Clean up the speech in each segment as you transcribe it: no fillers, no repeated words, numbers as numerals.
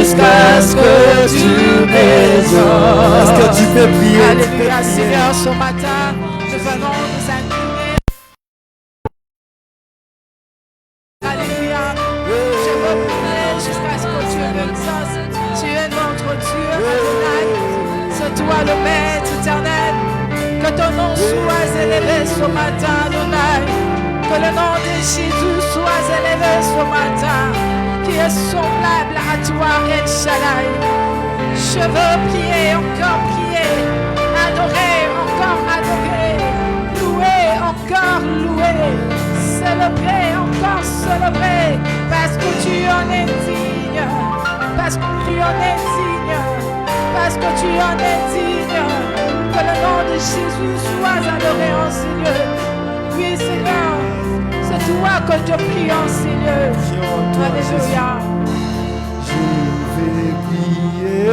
jusqu'à ce que tu m'exauces. Est-ce que tu peux prier? Alléluia, Seigneur, ce matin, nous venons nous incliner. Alléluia. Je veux prier jusqu'à ce que tu m'exauces. Tu es notre Dieu, Adonai. C'est toi le Maître éternel. Que ton nom soit élevé ce matin, Adonai. Que le nom de Jésus soit élevé ce matin. Qui est semblable à toi, El Shaddai. Je veux prier, encore prier. Adorer, encore adorer. Louer, encore louer. Célébrer, encore célébrer. Parce que tu en es digne. Parce que tu en es digne. Parce que tu en es digne. Que le nom de Jésus soit adoré en ces lieux. Oui, Seigneur, c'est toi que je prie en ces lieux. Alléluia. Je vais prier,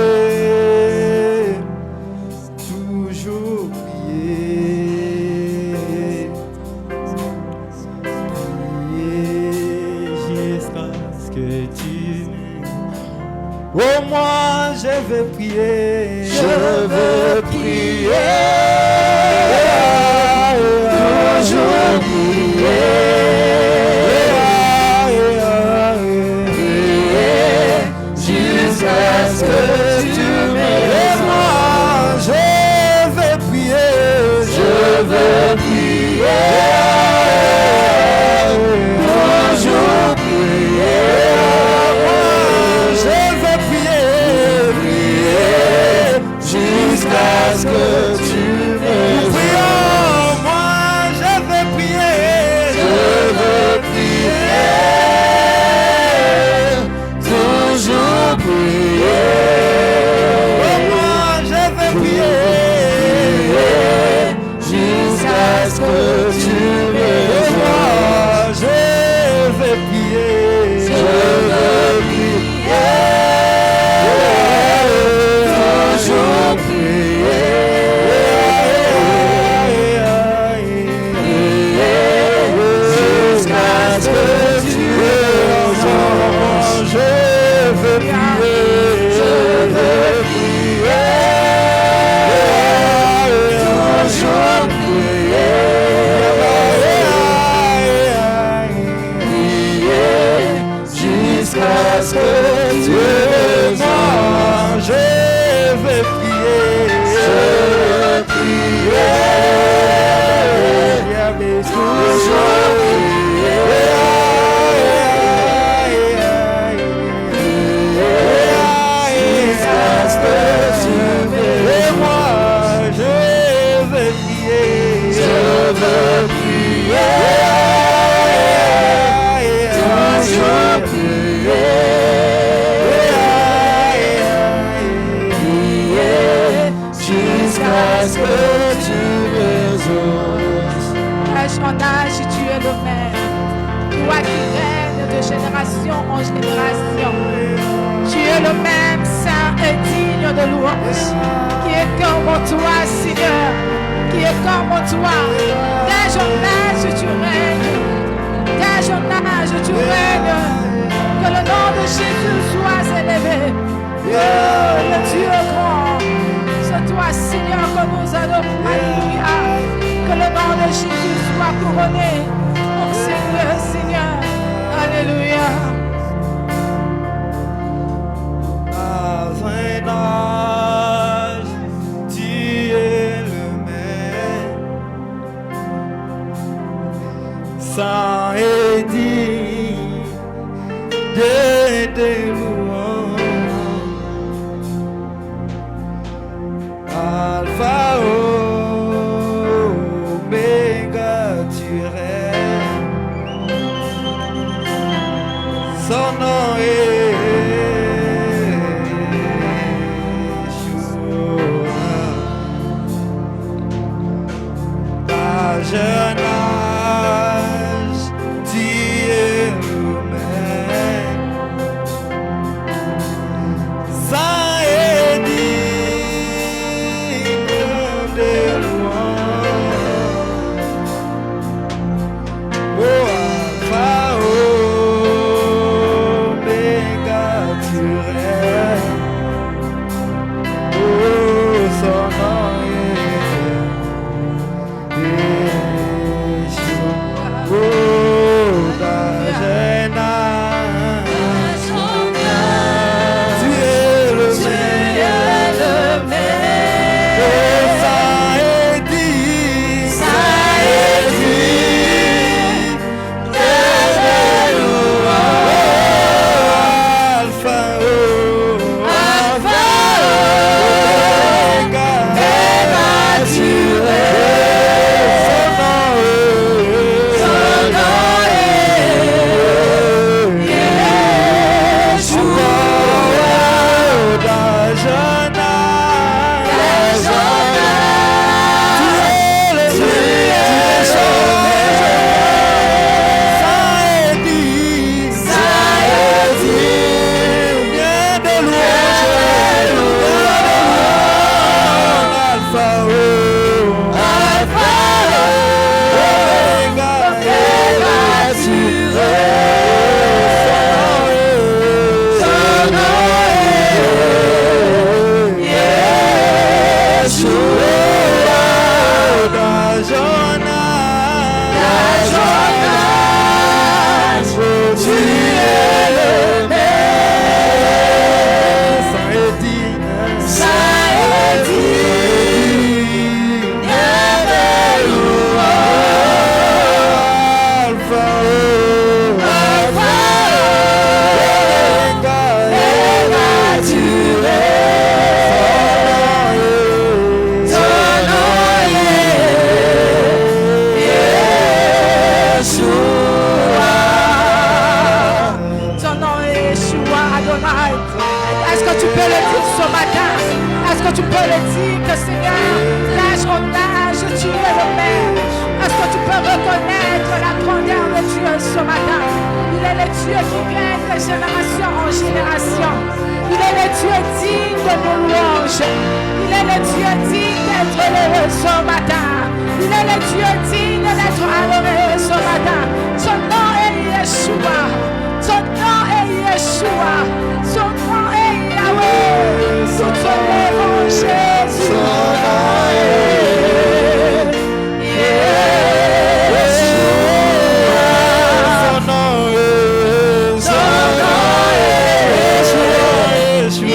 toujours prier, prier jusqu'à ce que tu m'aimes. Oh, moi je veux prier, Je veux prier, toujours prier, jusqu'à ce que tu m'aimes. moi je veux prier, Je veux prier, toujours prier, je veux prier, jusqu'à ce que tu m'aimes. prions, moi je veux prier, Je veux prier, toujours prier, moi je veux prier, jusqu'à ce que tu m'aimes. moi je veux prier, Je veux prier, toujours prier, jusqu'à ce que tu m'aimes. je veux prier, Je veux prier, toujours prier, jusqu'à ce que tu m'aimes. je veux prier, Je veux prier, toujours prier, jusqu'à ce que tu m'aimes. moi je veux prier, Je veux prier, toujours prier, jusqu'à ce que tu m'exauces. Âge en âge, tu es le même. Toi qui règnes de génération en génération. Tu es le même, saint et digne de louange. Qui est comme toi, Seigneur. Qui est comme toi. D'âge en âge, tu règnes. D'âge en âge, tu règnes. Que le nom de Jésus soit élevé. Le Dieu grand. C'est toi, Seigneur, que nous adorons. Alléluia. Que le nom de Jésus soit couronné. Oh Seigneur, Seigneur. Alléluia. Avant un âge, tu es le même, sans et digne de tes louanges. Alpha, Omega, tu règnes. que tu peux le dire ce matin? Est-ce que tu peux le dire que Seigneur, l'âge en âge, tu es le Père? Est-ce que tu peux reconnaître la grandeur de Dieu ce matin? Il est le Dieu qui règne de génération en génération. Il est le Dieu digne de nos louanges. Il est le Dieu digne d'être élevé ce matin. Il est le Dieu digne d'être adoré ce matin. Son nom est Yeshua. Son nom est Yeshua. Son nom est Yahweh. Nous te lèvons Jésus. Son nom est Yeshua. Son nom est Yeshua.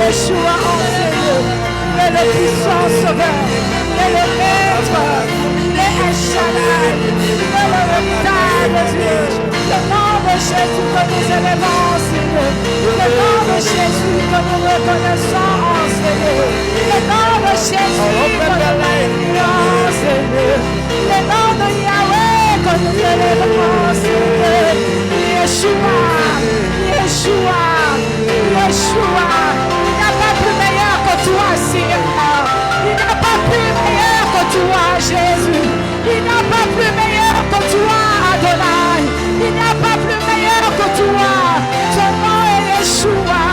Yeshua en Seigneur, il est le puissant sauveur, il est le maître, il est El Shaddai, il est le reptile de Dieu. Le nom de Jésus que nous élevons, Seigneur, le nom de Jésus que nous reconnaissons en Seigneur, le nom de Jésus que nous élevons, Seigneur, le nom de Yahweh que nous élevons, Seigneur, Yeshua, Yeshua, Yeshua. Plus meilleur que toi, Seigneur. Il n'a pas plus meilleur que toi, Jésus. Il n'a pas plus meilleur que toi, Adonai. Il n'a pas plus meilleur que toi. Ton nom est Yeshua.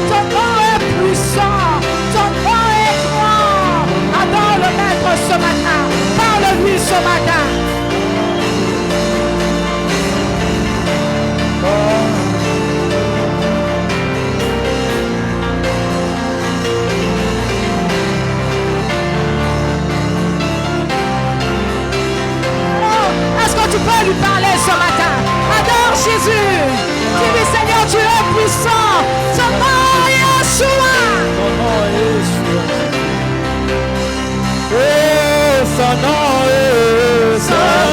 Ton nom est puissant. Ton nom est grand. Adore le Maître ce matin. Parle-lui ce matin. Tu peux lui parler ce matin. Adore Jésus. Dis-lui, Seigneur, tu es puissant. Son nom est Yeshua. Son nom est Yeshua. Son nom est Yeshua.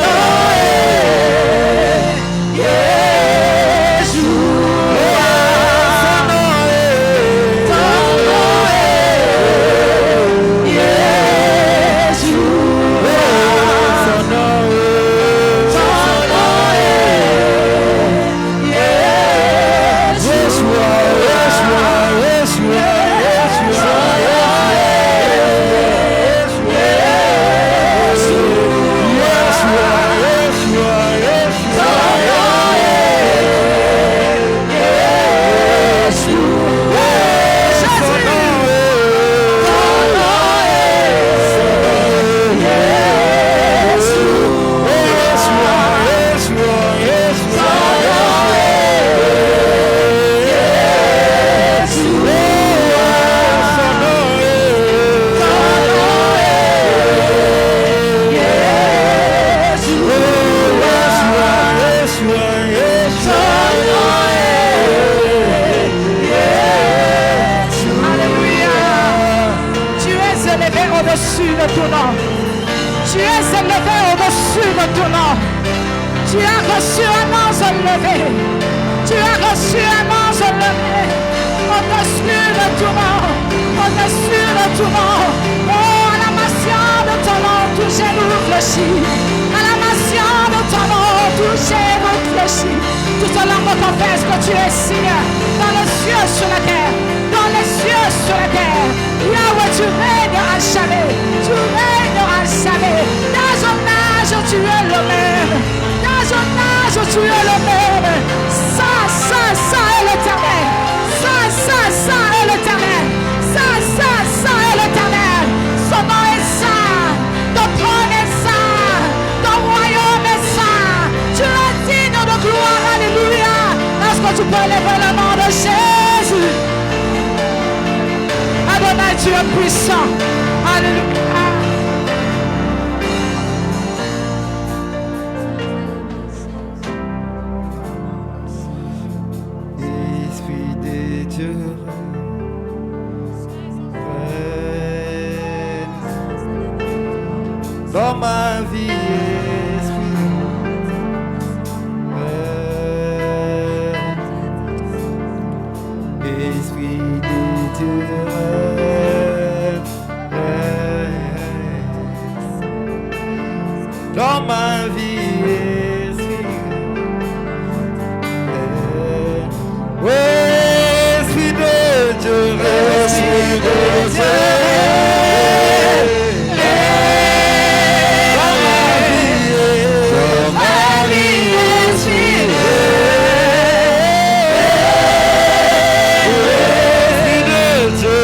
Tu es le même. Dans peut lever le nom de Jésus. Adonai, tu es puissant. Alléluia. Esprit de Dieu, règne dans ma vie, Esprit, règne. Esprit de Dieu, règne dans ma vie, Esprit, règne. Oui, Esprit de Dieu, Esprit de Dieu, dans ma vie, Esprit de Dieu, Esprit de Dieu.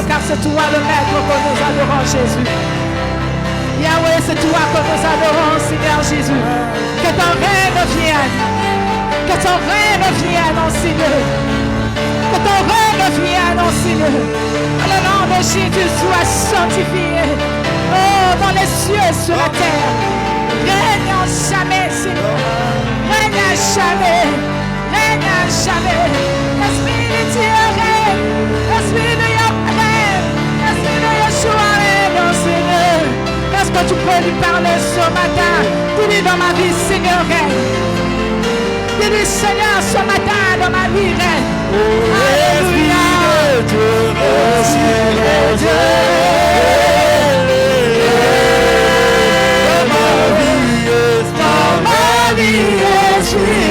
Car c'est toi le maître que nous adorons, Jésus. Yahweh, c'est toi que nous adorons, Seigneur Jésus. Que ton règne vienne. Que ton règne vienne, oh Seigneur. Que ton règne vienne, oh Seigneur. Que le nom de Jésus soit sanctifié. Oh, dans les cieux et sur la terre. Règne en jamais, Seigneur. Règne à jamais. Règne à jamais. L'Esprit de Dieu règne. L'Esprit de est-ce que tu peux lui parler ce matin? Dis-lui dans ma vie, Seigneur, règne. Dis-lui, Seigneur, ce matin, dans ma vie, règne. Alléluia. Dans ma vie, Esprit,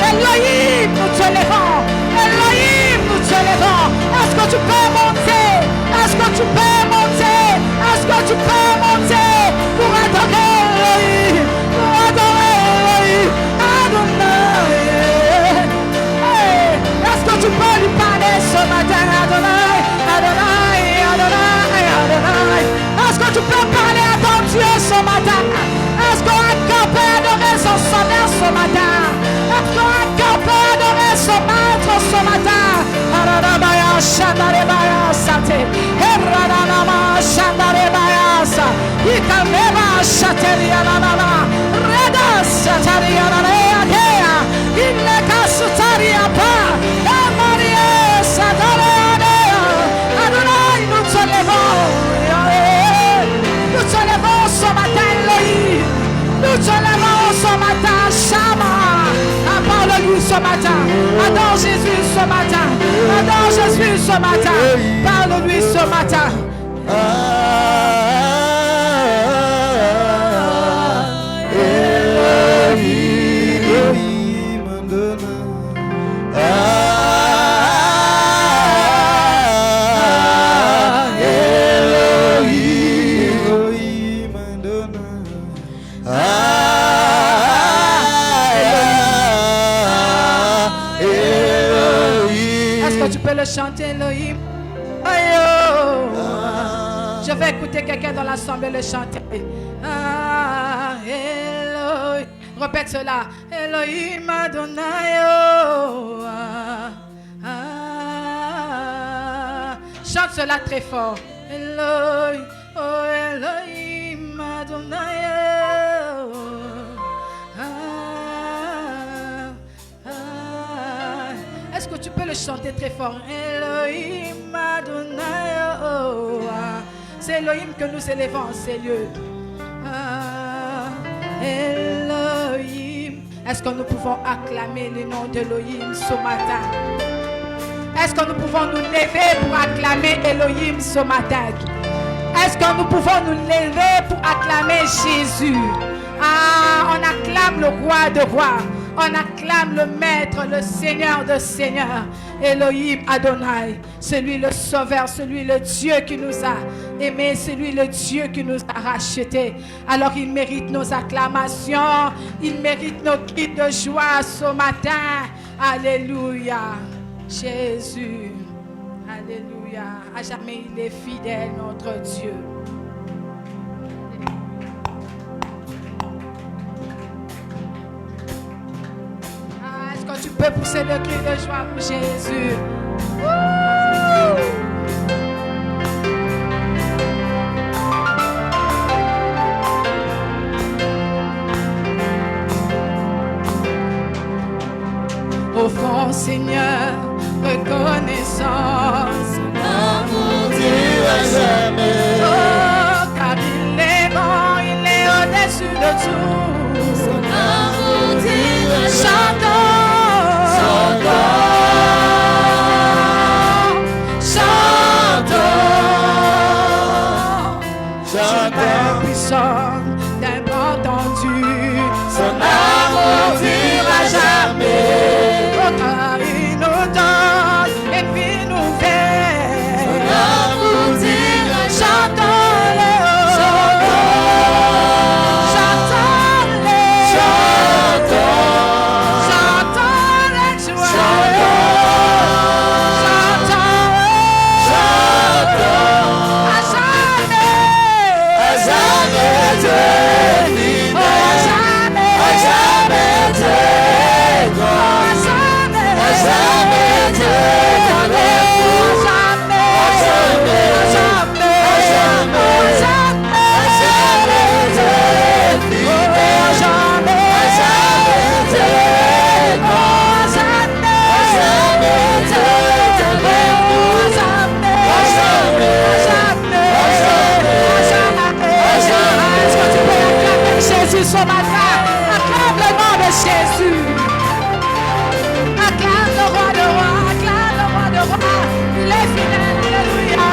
Elohim, nous te levons. Elohim, nous te levons. Est-ce que tu peux monter? Est-ce que tu peux monter? Est-ce que tu peux monter pour adorer Elohim? Pour adorer Elohim. Adonai. Hey. Est-ce que tu peux lui parler ce matin? Adonai, Adonai, Adonai, Adonai. Est-ce que tu peux parler à ton Dieu ce matin? Est-ce qu'on peut adorer son Seigneur ce matin? Est-ce qu'on peut adorer son maître ce matin? Aradabaya Shandarebaya Sate, Eradama Shandarebaya Sa, Ikameba Shaterianana, Reda Satarianarea Dea, Ileka Sutaria Pa, Emarie Sadareanea, Adonai, nous te levons, nous te levons ce matin, Elohim, nous te levons ce matin, Shama, parle-lui ce matin, adore Jésus ce matin, adore Jésus ce matin, parle-lui ce matin. Chanter Elohim. Je vais écouter quelqu'un dans l'assemblée le chanter. Elohim. Répète cela. Elohim Adonai. Chante cela très fort. Elohim. Oh Elohim Adonai. Est-ce que tu peux le chanter très fort? Elohim Adonai. C'est Elohim que nous élevons en ces lieux. Elohim. Est-ce que nous pouvons acclamer le nom d'Elohim ce matin? Est-ce que nous pouvons nous lever pour acclamer Elohim ce matin? Est-ce que nous pouvons nous lever pour acclamer Jésus? On acclame le roi de rois. On acclame le maître, le seigneur de seigneurs, Elohim Adonai, celui le sauveur, celui le Dieu qui nous a aimés, celui le Dieu qui nous a rachetés. Alors il mérite nos acclamations, il mérite nos cris de joie ce matin. Alléluia, Jésus, alléluia. À jamais il est fidèle, notre Dieu. Tu peux pousser le cri de joie pour Jésus. Offrons Seigneur reconnaissance. L'amour dira jamais. Oh, car il est bon, il est au-dessus de tout. Son amour dira jamais. Chantons. D'un bras tendu, son amour dira jamais. Oh, car il nous donne et puis nous fait. Son amour dira chantons-le, chantons-le, chantons-le, Ce matin, acclame le nom de Jésus. Acclame le roi de rois, acclame le roi de rois. Il est fidèle, alléluia.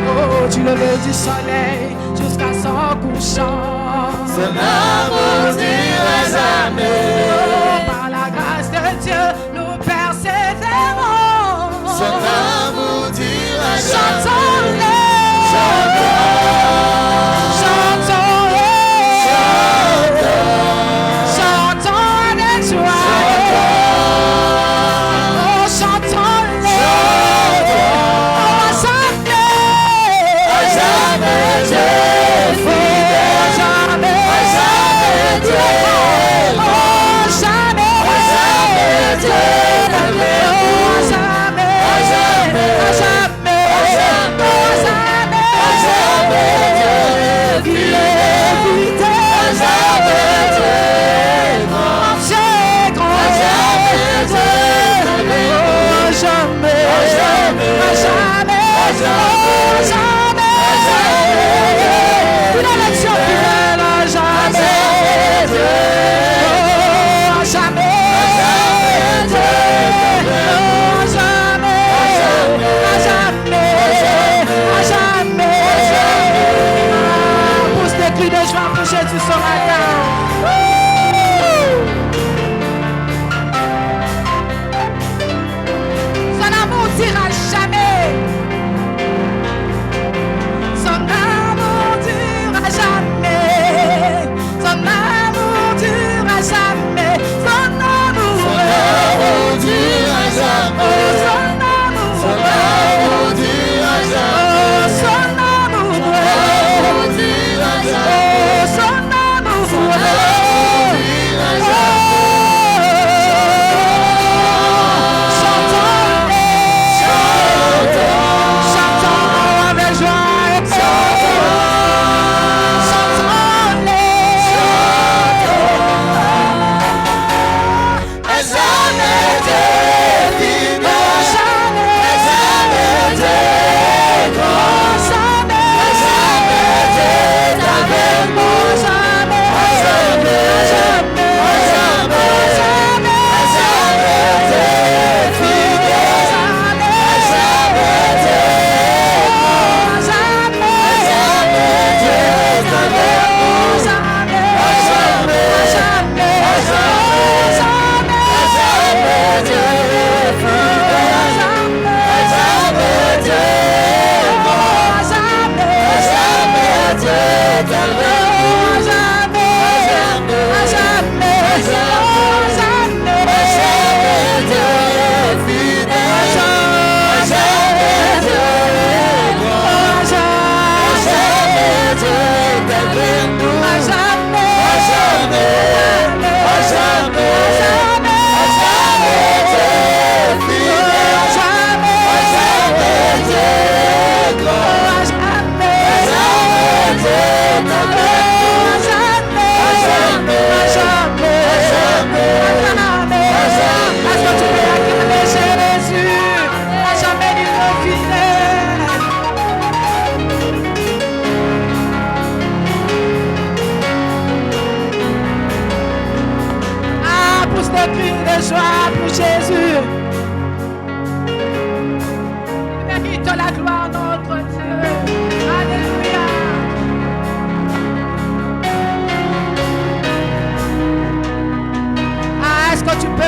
Oh, du lever du soleil jusqu'à son couchant. Son amour dira jamais.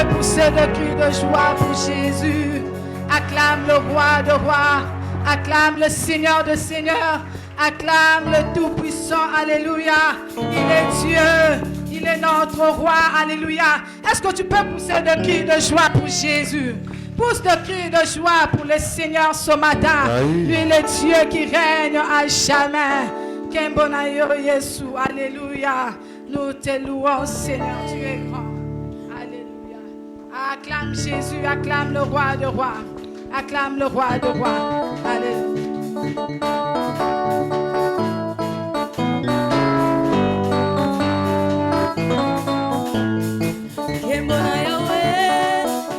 Poussez de cris de joie pour Jésus. Acclame le roi de rois. Acclame le Seigneur de seigneurs. Acclame le Tout-Puissant. Alléluia. Il est Dieu. Il est notre roi. Alléluia. Est-ce que tu peux pousser de cris de joie pour Jésus? Pousse de cris de joie pour le Seigneur ce matin. Lui, il est Dieu qui règne à jamais. Kembonayo Yesu. Alléluia. Nous te louons, Seigneur. Tu es grand. Acclame Jésus, acclame le roi de rois. Acclame le roi de rois. Alléluia.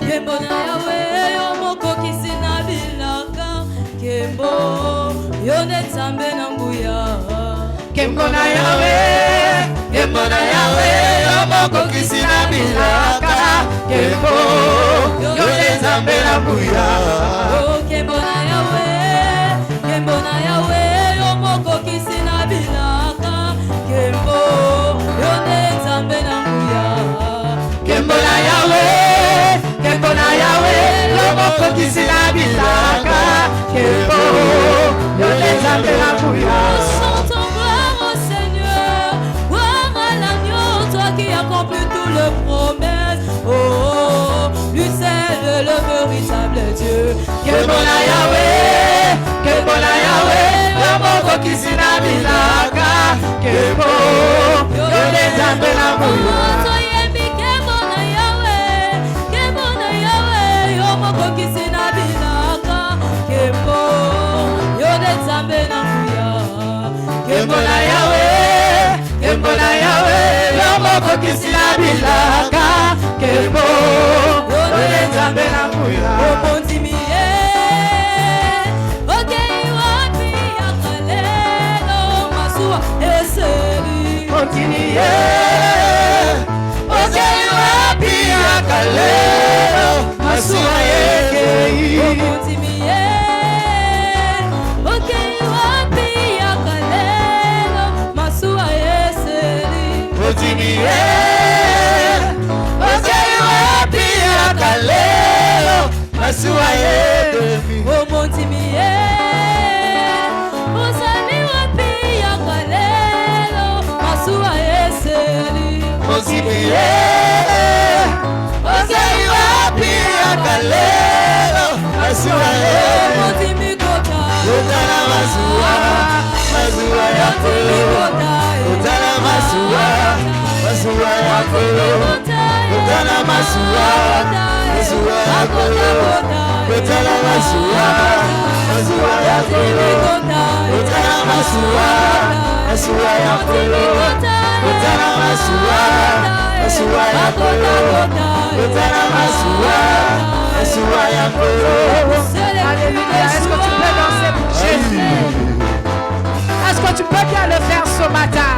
Kembona Yahweh, Yomoko kisina bilaka. Kembo, Yone Tambe Nambuya. Kembona Yahweh, Yomoko kisina bilaka. Kembo, Yone Tambe Nambuya. Kembona Yahweh, Yomoko kisina bilaka. Kembo, Yone Tambe Nambuya. Kembona Yahweh, Yomoko kisina bilaka. Chantons gloire au Seigneur, gloire à l'agneau, toi qui accomplis tout le promesse. Oh, lui c'est le véritable Dieu. Que bon à Yahweh, que bon à Yahweh, le mot qui s'y n'a mis là, que bon, yo les appelle à mourir. Kembola Yahweh, Kembola Yahweh, Yomoko Kisina Bilaka, Kembo, Ole Zambe na Muya. Opontimie, Okei wapi akalelo, Masua eseri. Opontimie, Okei wapi akalelo, Masua eseri. Opontimie, Okei wapi akalelo, Masua eseri. Opontimie, Okei wapi akalelo, Masua eseri. Opontimie, Osani wapi akalelo, Masua eseri. Opontimie, Okei wapi akalelo, Masua eseri. Opontimikota, Utala Masua, Masua Yakolo. Utala Masua, Masua Yakolo. Utala Masua, Masua Yakolo. Utala Masua, Masua Yakolo. Utala Masua, Masua Yakolo. Utala Masua, Masua Yakolo. Utala Masua, Masua Yakolo. Alléluia. Est-ce que tu peux danser pour Jésus? Est-ce que tu peux bien le faire ce matin?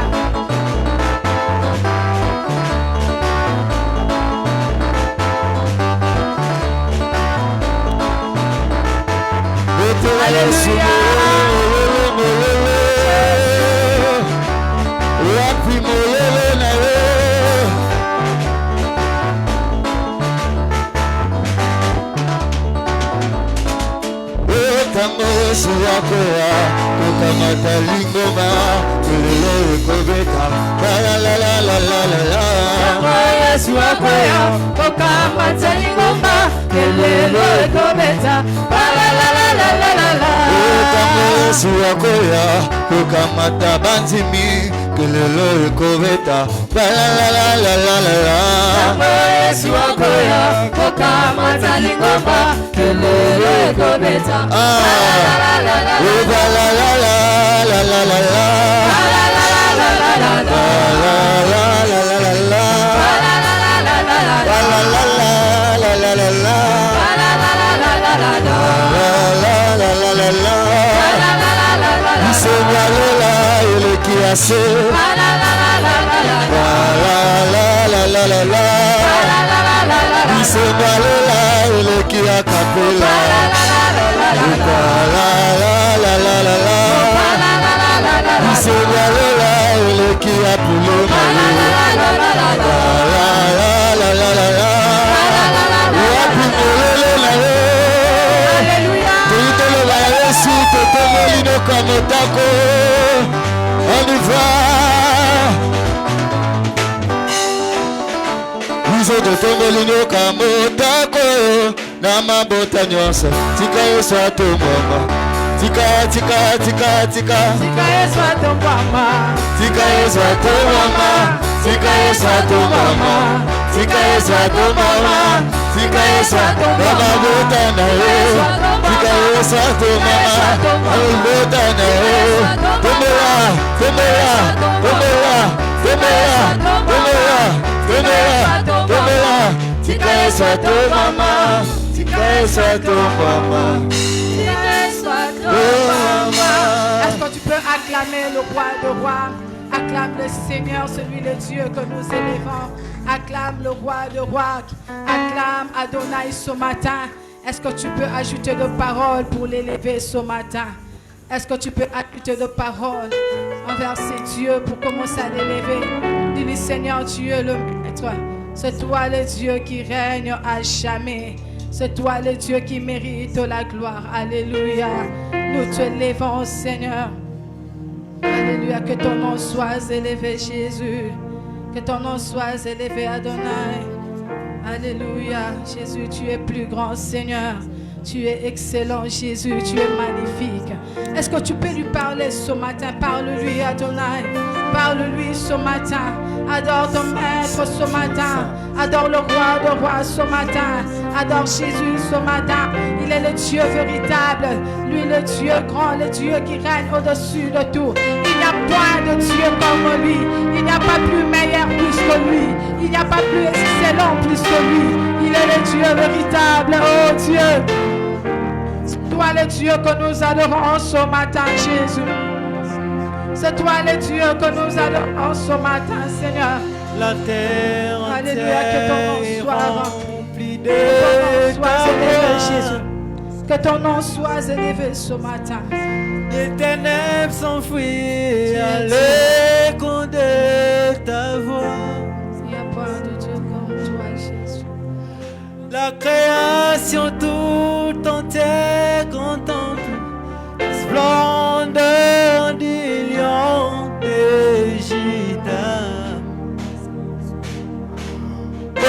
Alléluia. Yesu wako ya kukamata lingoma kulele kubeta la la la la la la la Yesu wako ya kukamata lingoma kulele kubeta la la la la la la la Yesu wako ya kukamata banzimi kulele kubeta la la la la la la la Yesu wako ya kukamata lingoma kulele kubeta la la la On y va. Izo de tombolino kamotako na mabota nyonso tika Yesu atomama tika tika tika tika tika Yesu atomama tika Yesu atomama tika Yesu atomama tika Yesu atomama tika Yesu atomama mabota na yo tika Yesu atomama mabota na yo tomela tomela tomela tomela tomela tomela tomela tika Yesu atomama tika Yesu atomama tika Yesu atomama. Est-ce que tu peux acclamer le roi de rois? Acclame le Seigneur, celui le Dieu que nous élevons. Acclame le roi de rois. Acclame Adonai ce matin. Est-ce que tu peux ajouter de paroles pour l'élever ce matin? Est-ce que tu peux ajouter de paroles envers ces dieux pour commencer à l'élever? Dis-lui, Seigneur, tu es le maître. C'est toi le Dieu qui règne à jamais. C'est toi le Dieu qui mérite la gloire. Alléluia. Nous te élevons, Seigneur. Alléluia. Que ton nom soit élevé, Jésus. Que ton nom soit élevé, Adonai. Alléluia. Jésus, tu es plus grand, Seigneur. Tu es excellent, Jésus. Tu es magnifique. Est-ce que tu peux lui parler ce matin? Parle-lui, Adonai. Parle-lui ce matin. Adore ton maître ce matin. Adore le roi de rois ce matin. Adore Jésus ce matin. Il est le Dieu véritable. Lui, le Dieu grand, le Dieu qui règne au-dessus de tout. Il n'y a point de Dieu comme lui. Il n'y a pas plus meilleur plus que lui. Il n'y a pas plus excellent plus que lui. Il est le Dieu véritable. Oh Dieu. C'est toi le Dieu que nous adorons ce matin, Jésus. C'est toi le Dieu que nous adorons ce matin, Seigneur. La terre Alléluia, que ton nom soit remplie de Jésus. Que ton nom soit élevé ce matin. Les ténèbres s'enfuient à l'écho de ta voix. Il n'y a pas de Dieu comme toi, Jésus. La création tout entière contemple la splendeur du lion de Juda. Oh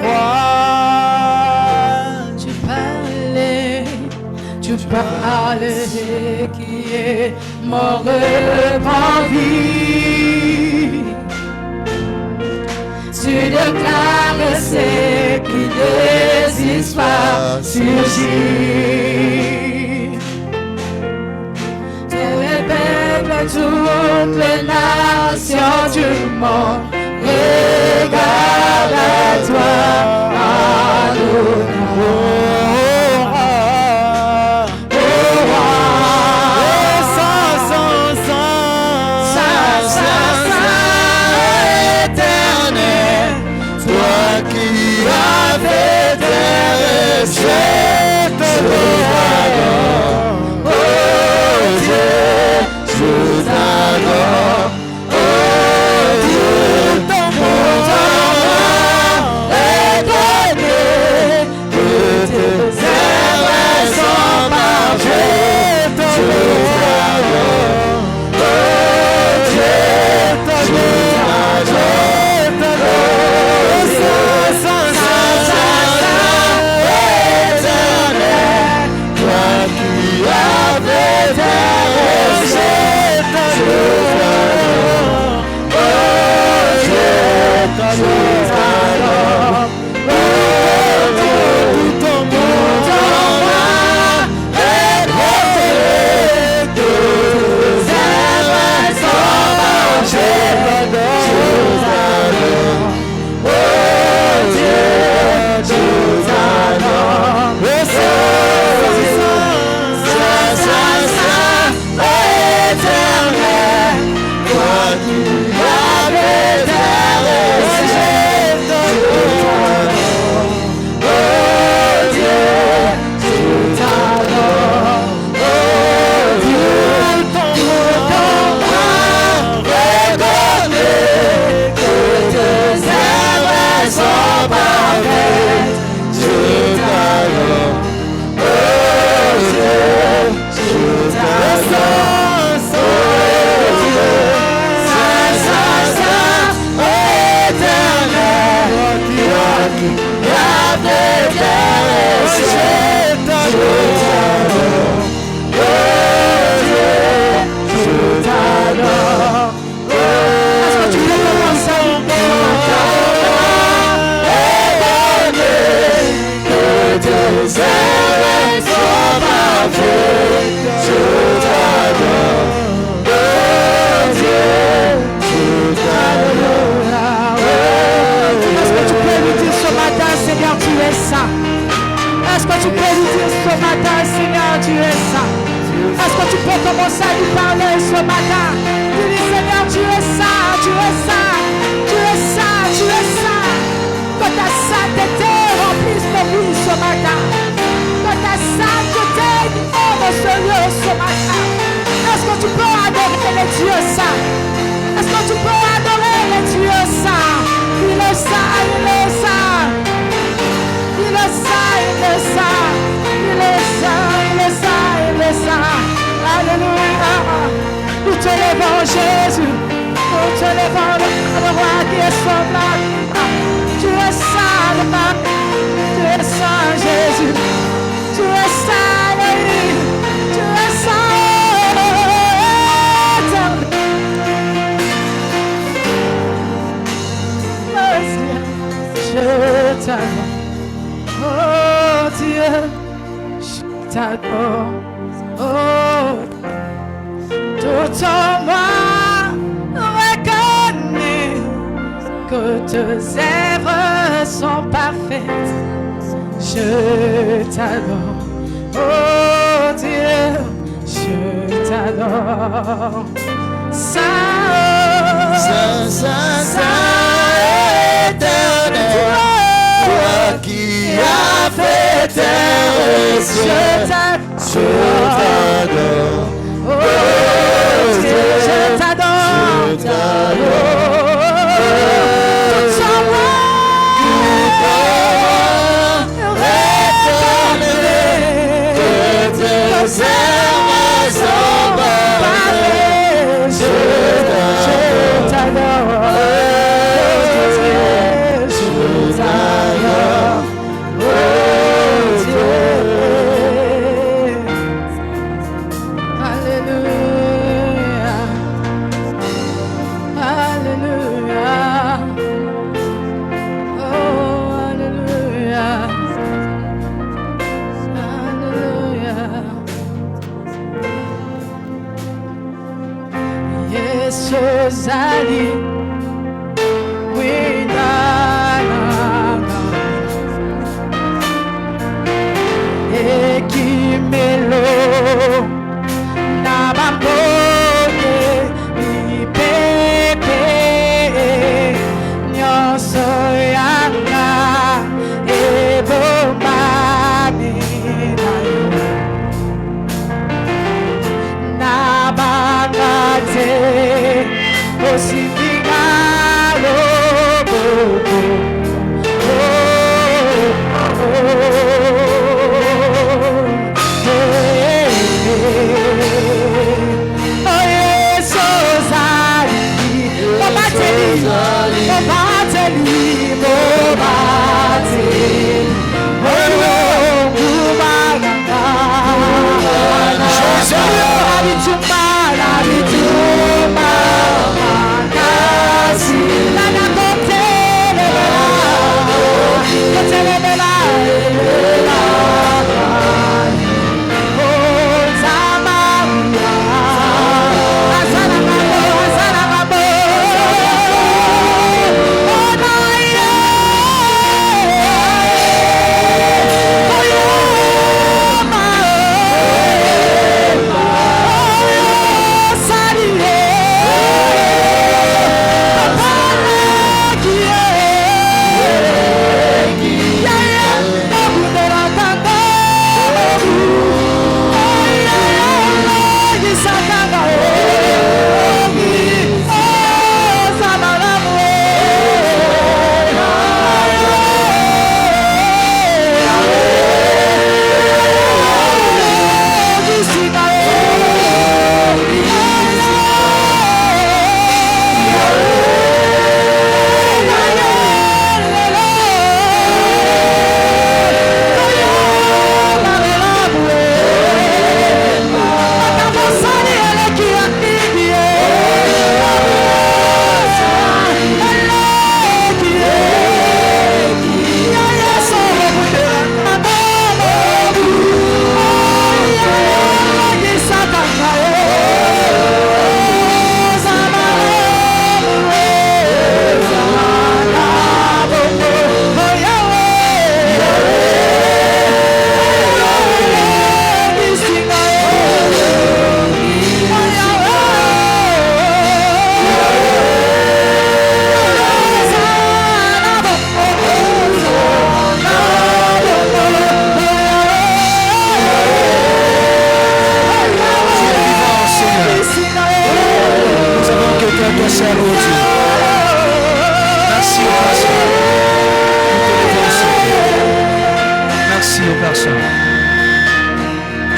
roi, tu parlais qui est mort en vie. Tu déclares ce qui n'existe pas surgit. Tu les peuples, toutes les nations du monde regardent à toi, Est-ce que tu peux lui dire ce matin, Seigneur, tu es saint? Est-ce que tu peux commencer à lui parler ce matin? Tu dis, Seigneur, tu es saint, tu es saint, tu es saint, tu es saint. Que ta sainteté remplisse nos vies ce matin. Que ta sainteté honore ce lieu ce matin. Est-ce que tu peux adorer les dieux saints? Est-ce que tu peux adorer les dieux saints? Il est saint, il est saint. Il est saint, il est saint. es semblable. Tu es saint, le pape. Tu es saint, Jésus. Tu es saint, Elohim. Tu es saint, éternel. Je t'adore. Oh Dieu, je t'adore. Oh, tout en moi reconnaît que tes œuvres sont parfaites. Je t'adore. Oh Dieu, je t'adore. Saint, Saint, Saint, Saint, éternel, toi qui as fait terre et ciel, je t'adore. Oh Dieu, je t'adore. Je t'adore. Tout en moi reconnaît que tes œuvres sont parfaites. Je t'adore. Je t'adore. Oh Dieu. Alléluia. Alléluia. Oh, alléluia. Alléluia. Jesus ali. Ekimelo na bambone ni pepe nyonso yanga ebomami na yo na banga te osinga lobo.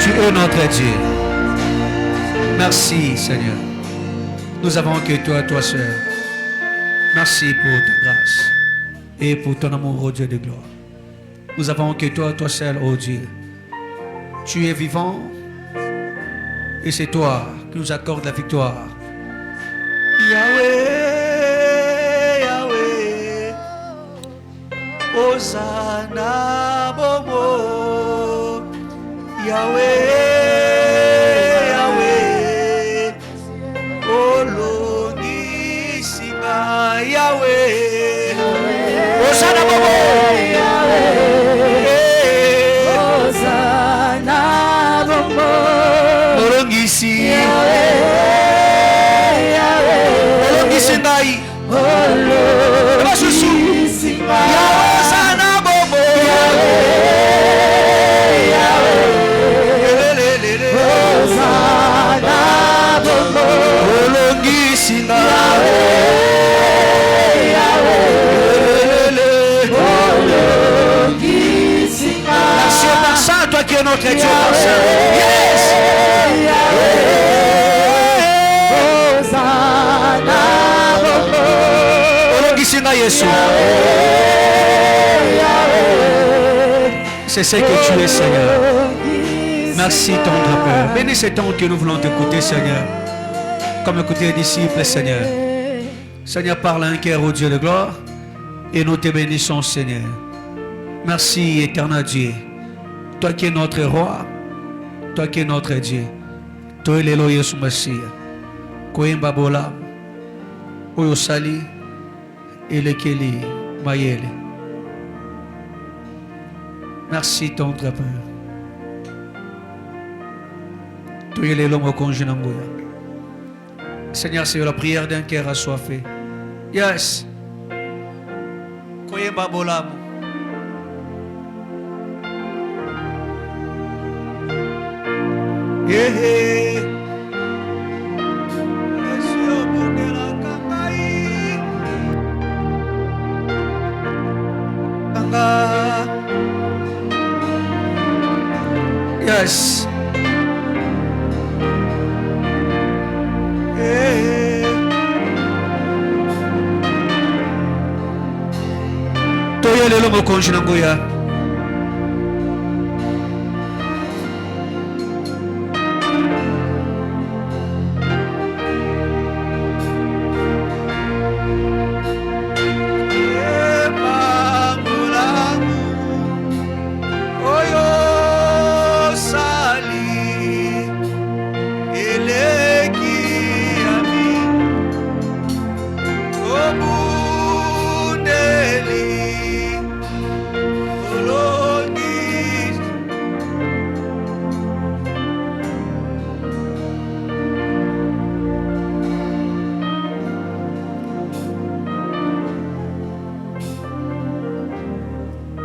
Tu es notre Dieu. Merci Seigneur. Nous avons que toi seul. Merci pour ta grâce et pour ton amour, ô Dieu de gloire. Nous avons que toi seul, ô Dieu. Tu es vivant et c'est toi qui nous accordes la victoire. Yahweh, Yahweh, Hosanna Bobo, Yahweh, Yahweh, Oloni Singa, Yahweh, Hosanna Bobo, Hosanna Bobo, Oloni Singa. Sinai, Yahweh, Hosanna Bobo, Hosanna Bobo, Olongi Sinai, Olongi Sinai. Merci Père Saint, toi qui es notre Dieu, Père Saint. Yes. C'est ce que tu es, Seigneur. Merci, tendre Père. Bénis ce temps que nous voulons t'écouter, Seigneur. Comme écouter les disciples, Seigneur. Seigneur, parle à un cœur au Dieu de gloire. Et nous te bénissons, Seigneur. Merci, éternel Dieu. Toi qui es notre roi. Toi qui es notre Dieu. Toi, l'élo Yesu Messia. Koyemba bola. Oyo sali. Elekeli Mayele. Merci ton Père. Tu es l'homme congenangoya. Seigneur, c'est la prière d'un cœur assoiffé. Yes. Koyemba bolam. Yeah. Yes. Toye lelo mokonji na ngoya.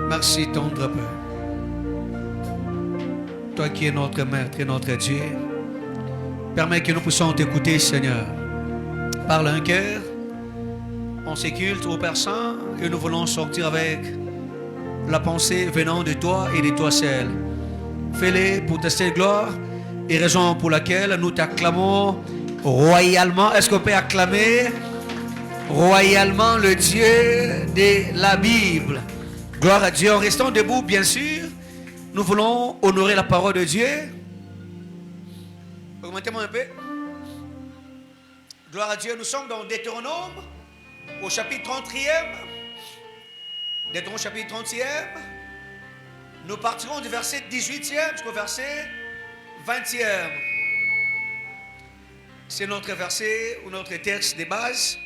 Merci, tendre Père. Toi qui es notre Maître et notre Dieu, permets que nous puissions t'écouter, Seigneur. Parle un cœur, on s'éculte au Père Saint et nous voulons sortir avec la pensée venant de toi et de toi seul. Fais-le pour ta seule gloire et raison pour laquelle nous t'acclamons royalement. Est-ce qu'on peut acclamer royalement le Dieu de la Bible? Gloire à Dieu. En restant debout, bien sûr, nous voulons honorer la parole de Dieu. Augmentez-moi un peu. Gloire à Dieu. Nous sommes dans Deutéronome, au chapitre 30e. Deutéronome, chapitre 30e. Nous partirons du verset 18e jusqu'au verset 20e. C'est notre verset ou notre texte de base.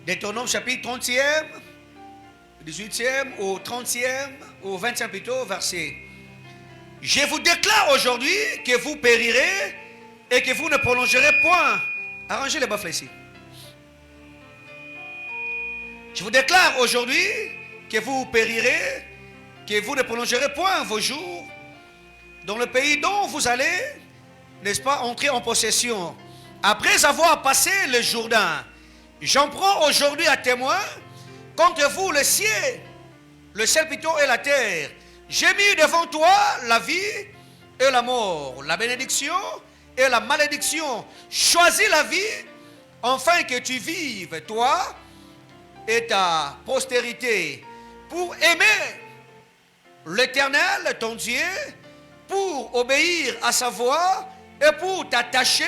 Deutéronome chapitre 30e, 18e au 30e, au 20e plutôt, verset. Je vous déclare aujourd'hui que vous périrez et que vous ne prolongerez point. Arrangez les baffles ici. Je vous déclare aujourd'hui que vous périrez, que vous ne prolongerez point vos jours dans le pays dont vous allez, n'est-ce pas, entrer en possession. Après avoir passé le Jourdain, j'en prends aujourd'hui à témoin contre vous le ciel plutôt et la terre. J'ai mis devant toi la vie et la mort, la bénédiction et la malédiction. Choisis la vie, afin que tu vives, toi et ta postérité, pour aimer l'Éternel, ton Dieu, pour obéir à sa voix et pour t'attacher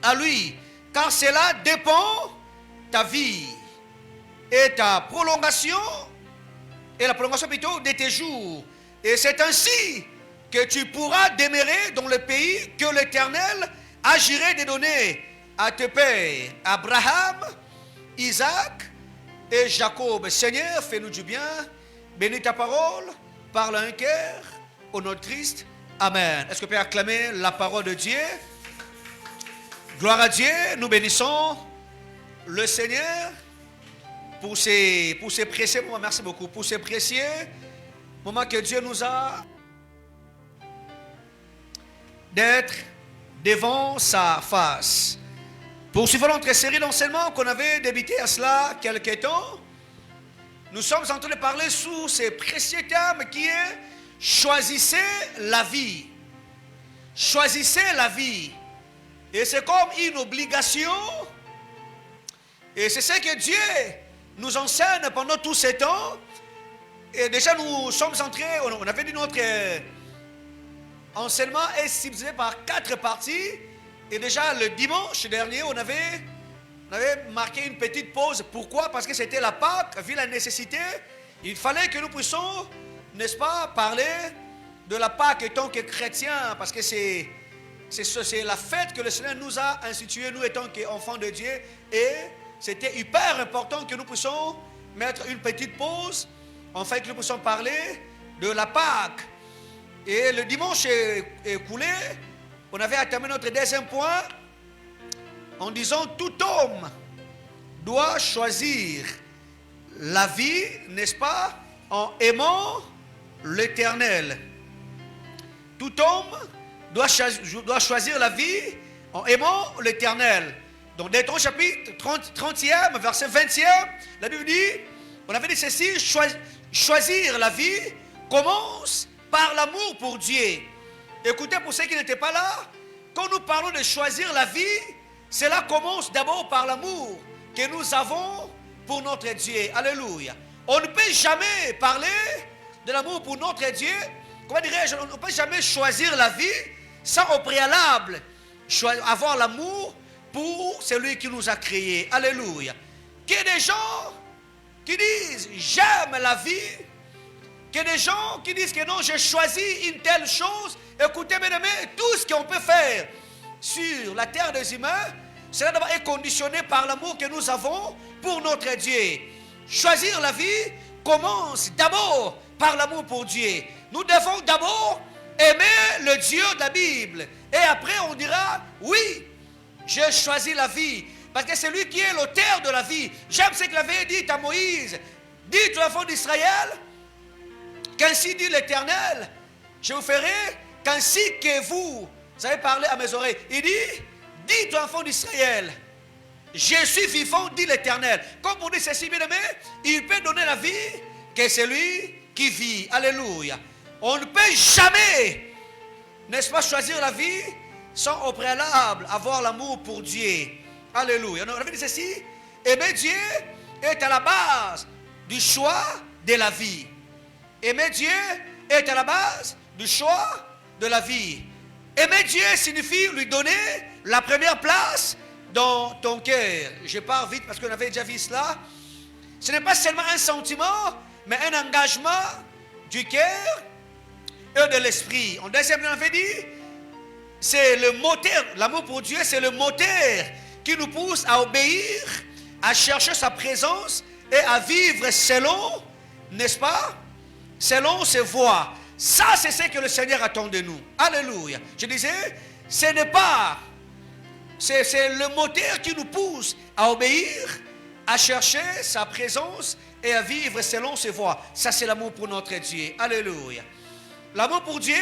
à lui, car cela dépend ta vie et ta prolongation, et la prolongation plutôt de tes jours. Et c'est ainsi que tu pourras demeurer dans le pays que l'Éternel agirait de donner à tes pères, Abraham, Isaac et Jacob. Seigneur, fais-nous du bien, bénis ta parole, parle à un cœur, au nom de Christ. Amen. Est-ce que tu peux acclamer la parole de Dieu? Gloire à Dieu, nous bénissons le Seigneur pour ces précieux moments. Merci beaucoup pour ces précieux moments que Dieu nous a d'être devant sa face. Poursuivons notre série d'enseignements qu'on avait débuté à cela quelques temps. Nous sommes en train de parler sous ces précieux termes qui est choisissez la vie. Choisissez la vie. Et c'est comme une obligation. Et c'est ce que Dieu nous enseigne pendant tous ces temps. Et déjà nous sommes entrés, on avait dit notre enseignement est subdivisé par 4 parties. Et déjà le dimanche dernier, on avait marqué une petite pause. Pourquoi? Parce que c'était la Pâque, vu la nécessité. Il fallait que nous puissions, n'est-ce pas, parler de la Pâque en tant que chrétiens. Parce que c'est la fête que le Seigneur nous a instituée, nous étant qu'enfants de Dieu. Et c'était hyper important que nous puissions mettre une petite pause, afin que nous puissions parler de la Pâque. Et le dimanche écoulé, on avait atteint notre deuxième point en disant tout homme doit choisir la vie, n'est-ce pas, en aimant l'Éternel. Tout homme doit choisir la vie en aimant l'Éternel. Donc, dans ton chapitre 30e, verset 20e, la Bible dit, on avait dit ceci, choisir la vie commence par l'amour pour Dieu. Écoutez, pour ceux qui n'étaient pas là, quand nous parlons de choisir la vie, cela commence d'abord par l'amour que nous avons pour notre Dieu. Alléluia. On ne peut jamais parler de l'amour pour notre Dieu. Comment dirais-je? On ne peut jamais choisir la vie sans au préalable avoir l'amour pour celui qui nous a créés. Alléluia. Qu'il y ait des gens qui disent j'aime la vie, qu'il y ait des gens qui disent que non, j'ai choisi une telle chose. Écoutez, mes amis, tout ce qu'on peut faire sur la terre des humains, cela d'abord est conditionné par l'amour que nous avons pour notre Dieu. Choisir la vie commence d'abord par l'amour pour Dieu. Nous devons d'abord aimer le Dieu de la Bible. Et après on dira, oui, j'ai choisi la vie. Parce que c'est lui qui est l'auteur de la vie. J'aime ce qu'il avait dit à Moïse. Dites aux enfants d'Israël, qu'ainsi dit l'Éternel, je vous ferai qu'ainsi que vous avez parlé à mes oreilles. Il dit, dites aux enfants d'Israël, je suis vivant, dit l'Éternel. Comme on dit ceci, bien aimé, il peut donner la vie que c'est lui qui vit. Alléluia. On ne peut jamais, n'est-ce pas, choisir la vie sans au préalable avoir l'amour pour Dieu. Alléluia. On avait dit ceci, aimer Dieu est à la base du choix de la vie. Aimer Dieu est à la base du choix de la vie. Aimer Dieu signifie lui donner la première place dans ton cœur. Je pars vite parce qu'on avait déjà vu cela. Ce n'est pas seulement un sentiment, mais un engagement du cœur et de l'esprit. En deuxième, on avait dit, c'est le moteur, l'amour pour Dieu, c'est le moteur qui nous pousse à obéir, à chercher sa présence et à vivre selon, n'est-ce pas, selon ses voies. Ça, c'est ce que le Seigneur attend de nous. Alléluia. Je disais, ce n'est pas, c'est le moteur qui nous pousse à obéir, à chercher sa présence et à vivre selon ses voies. Ça, c'est l'amour pour notre Dieu. Alléluia. L'amour pour Dieu,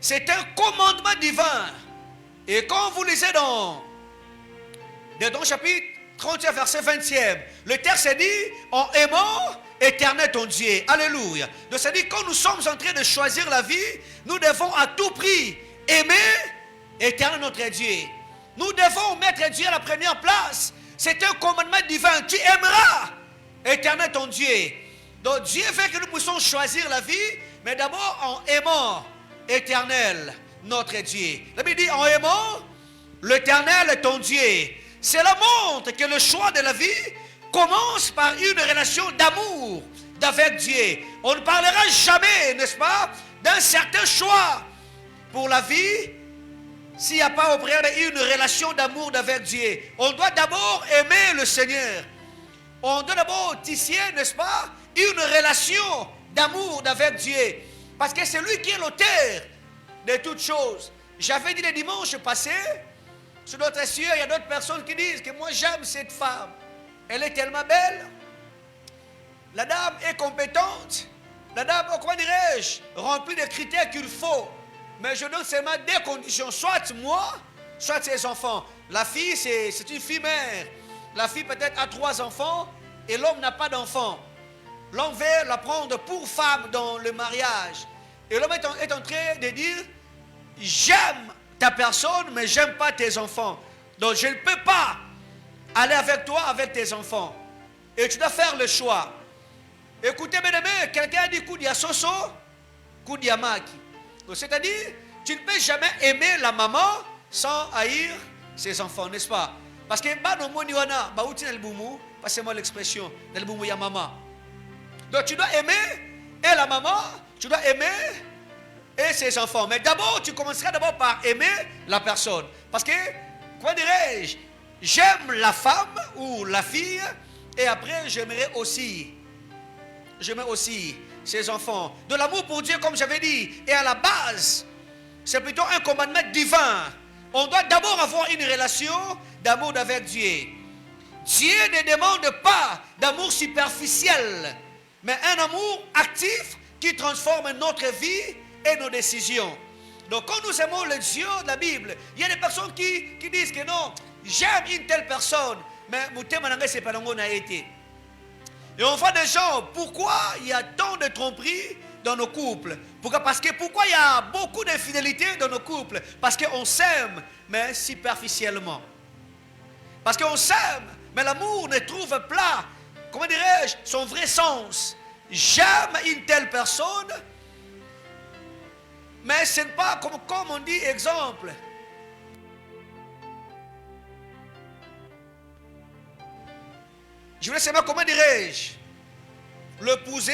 c'est un commandement divin. Et quand vous lisez dans chapitre 31, verset 20e, le texte dit, en aimant Éternel ton Dieu. Alléluia. Donc ça dit, quand nous sommes en train de choisir la vie, nous devons à tout prix aimer Éternel notre Dieu. Nous devons mettre Dieu à la première place. C'est un commandement divin. Tu aimeras Éternel ton Dieu. Donc Dieu fait que nous puissions choisir la vie, mais d'abord en aimant Éternel notre Dieu. La Bible dit en aimant l'Éternel ton Dieu. Cela montre que le choix de la vie commence par une relation d'amour avec Dieu. On ne parlera jamais, n'est-ce pas, d'un certain choix pour la vie s'il n'y a pas auprès d'une relation d'amour avec Dieu. On doit d'abord aimer le Seigneur. On doit d'abord tisser, n'est-ce pas, une relation d'amour avec Dieu. Parce que c'est lui qui est l'auteur de toutes choses. J'avais dit le dimanche passé, sur notre ciel, il y a d'autres personnes qui disent que moi j'aime cette femme. Elle est tellement belle. La dame est compétente. La dame, comment dirais-je, remplit les critères qu'il faut. Mais je donne seulement deux conditions. Soit moi, soit ses enfants. La fille, c'est une fille mère. La fille peut-être a 3 enfants et l'homme n'a pas d'enfants. L'homme veut la prendre pour femme dans le mariage. Et l'homme est en train de dire, j'aime ta personne, mais j'aime pas tes enfants. Donc je ne peux pas aller avec toi, avec tes enfants. Et tu dois faire le choix. Écoutez, mes amis, quelqu'un a dit Koudia Soso, Koudia Maki. C'est-à-dire, tu ne peux jamais aimer la maman sans haïr ses enfants, n'est-ce pas? Parce que passez-moi l'expression, ya maman. Donc tu dois aimer et la maman, tu dois aimer et ses enfants. Mais d'abord, tu commenceras d'abord par aimer la personne. Parce que, quoi dirais-je, j'aime la femme ou la fille et après j'aimerai aussi ses enfants. De l'amour pour Dieu, comme j'avais dit, et à la base, c'est plutôt un commandement divin. On doit d'abord avoir une relation d'amour avec Dieu. Dieu ne demande pas d'amour superficiel, mais un amour actif qui transforme notre vie et nos décisions. Donc quand nous aimons le Dieu de la Bible, il y a des personnes qui disent que non, j'aime une telle personne, mais c'est pas été. Et on voit des gens, pourquoi il y a tant de tromperies dans nos couples? Pourquoi il y a beaucoup d'infidélité dans nos couples? Parce qu'on s'aime, mais superficiellement. Parce qu'on s'aime, mais l'amour ne trouve pas, comment dirais-je, son vrai sens. J'aime une telle personne, mais ce n'est pas comme on dit, exemple. Je voulais savoir, comment dirais-je, l'épouser,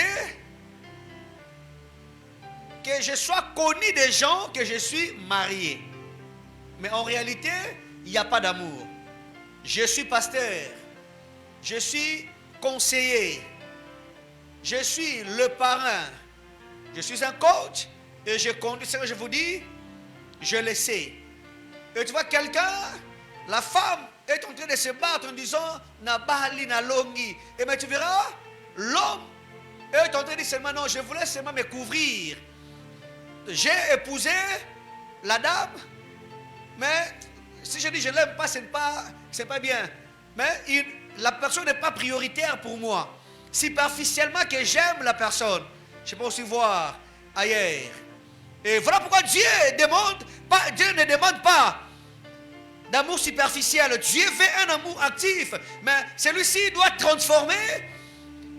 que je sois connu des gens que je suis marié. Mais en réalité, il n'y a pas d'amour. Je suis pasteur, je suis conseiller, je suis le parrain, je suis un coach et je conduis ce que je vous dis, je le sais. Et tu vois quelqu'un, la femme est en train de se battre en disant Nabali na longi. Et bien tu verras, l'homme est en train de dire seulement non, je voulais seulement me couvrir. J'ai épousé la dame, mais si je dis je ne l'aime pas, ce n'est pas bien. Mais la personne n'est pas prioritaire pour moi. Superficiellement que j'aime la personne, je peux aussi voir ailleurs. Et voilà pourquoi Dieu ne demande pas d'amour superficiel. Dieu veut un amour actif, mais celui-ci doit transformer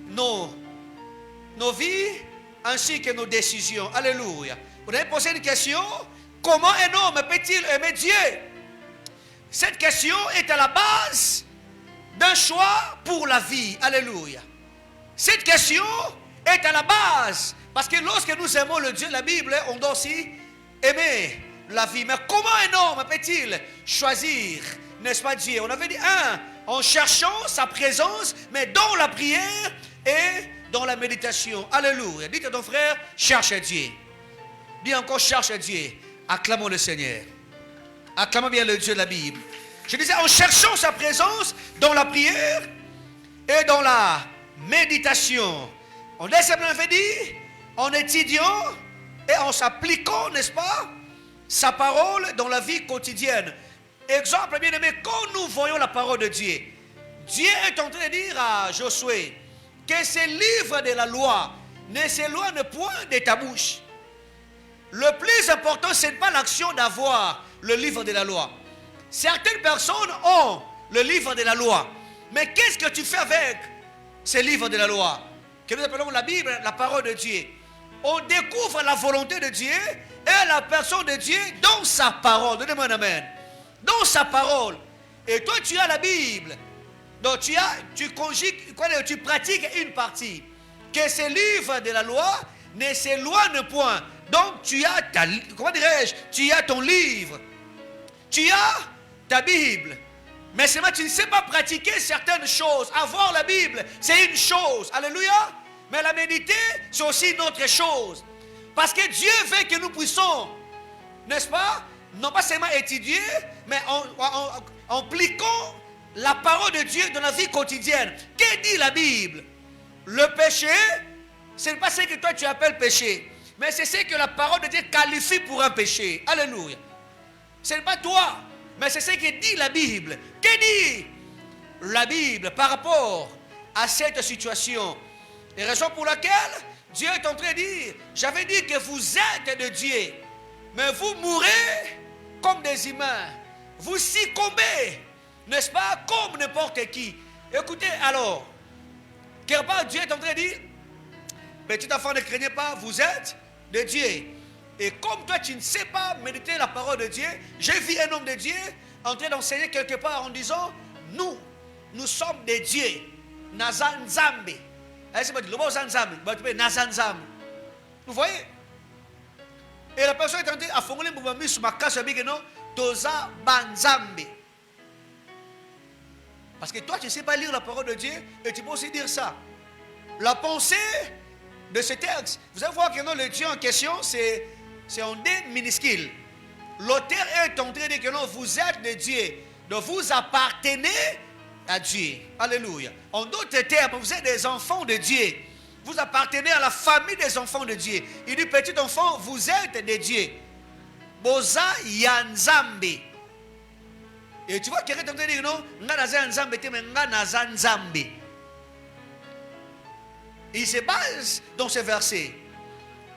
nos vies ainsi que nos décisions. Alléluia. Vous avez posé une question, comment un homme peut-il aimer Dieu? Cette question est à la base d'un choix pour la vie. Alléluia. Cette question est à la base, parce que lorsque nous aimons le Dieu de la Bible, on doit aussi aimer la vie. Mais comment un homme peut-il choisir, n'est-ce pas Dieu? On avait dit en cherchant sa présence, mais dans la prière et dans la méditation. Alléluia. Dites à ton frère, cherche Dieu. Dis encore, cherche Dieu. Acclamons le Seigneur. Acclamons bien le Dieu de la Bible. Je disais, en cherchant sa présence dans la prière et dans la méditation. On a simplement fait dire, en étudiant et en s'appliquant, n'est-ce pas, sa parole dans la vie quotidienne. Exemple bien aimé, quand nous voyons la parole de Dieu, Dieu est en train de dire à Josué que ce livre de la loi ne s'éloigne point de ta bouche. Le plus important, ce n'est pas l'action d'avoir le livre de la loi. Certaines personnes ont le livre de la loi. Mais qu'est-ce que tu fais avec ce livre de la loi, que nous appelons la Bible, la parole de Dieu? On découvre la volonté de Dieu et la personne de Dieu dans sa parole. Donnez-moi un amen. Dans sa parole. Et toi, tu as la Bible. Donc, tu pratiques une partie. Que ce livre de la loi ne s'éloigne point. Donc, tu as tu as ton livre. Tu as ta Bible. Mais seulement tu ne sais pas pratiquer certaines choses. Avoir la Bible, c'est une chose. Alléluia. Mais la méditer, c'est aussi une autre chose. Parce que Dieu veut que nous puissions, n'est-ce pas, non pas seulement étudier, mais en appliquant la parole de Dieu dans la vie quotidienne. Que dit la Bible? Le péché, ce n'est pas ce que toi tu appelles péché, mais c'est ce que la parole de Dieu qualifie pour un péché. Alléluia. Ce n'est pas toi, mais c'est ce que dit la Bible. Que dit la Bible par rapport à cette situation? Et raison pour laquelle Dieu est en train de dire, j'avais dit que vous êtes de Dieu, mais vous mourrez comme des humains. Vous succombez, n'est-ce pas, comme n'importe qui. Écoutez alors, quelque part Dieu est en train de dire, petit enfant, ne craignez pas, vous êtes de Dieu. Et comme toi tu ne sais pas méditer la parole de Dieu, j'ai vu un homme de Dieu en train d'enseigner quelque part en disant, nous sommes des dieux. Nazan Zambi. Vous voyez? Et la personne est en train de formuler un sur ma casse Toza Banzambi. Parce que toi tu ne sais pas lire la parole de Dieu et tu peux aussi dire ça. La pensée de ce texte, vous allez voir que non, le Dieu en question, c'est en D minuscule. L'auteur est en train de dire que non, vous êtes de Dieu, donc vous appartenez à Dieu. Alléluia. En d'autres termes, vous êtes des enfants de Dieu. Vous appartenez à la famille des enfants de Dieu. Il dit, petit enfant, vous êtes de Dieu. Boza Yanzambi. Et tu vois, quelqu'un est en train de dire non, il se base dans ce verset.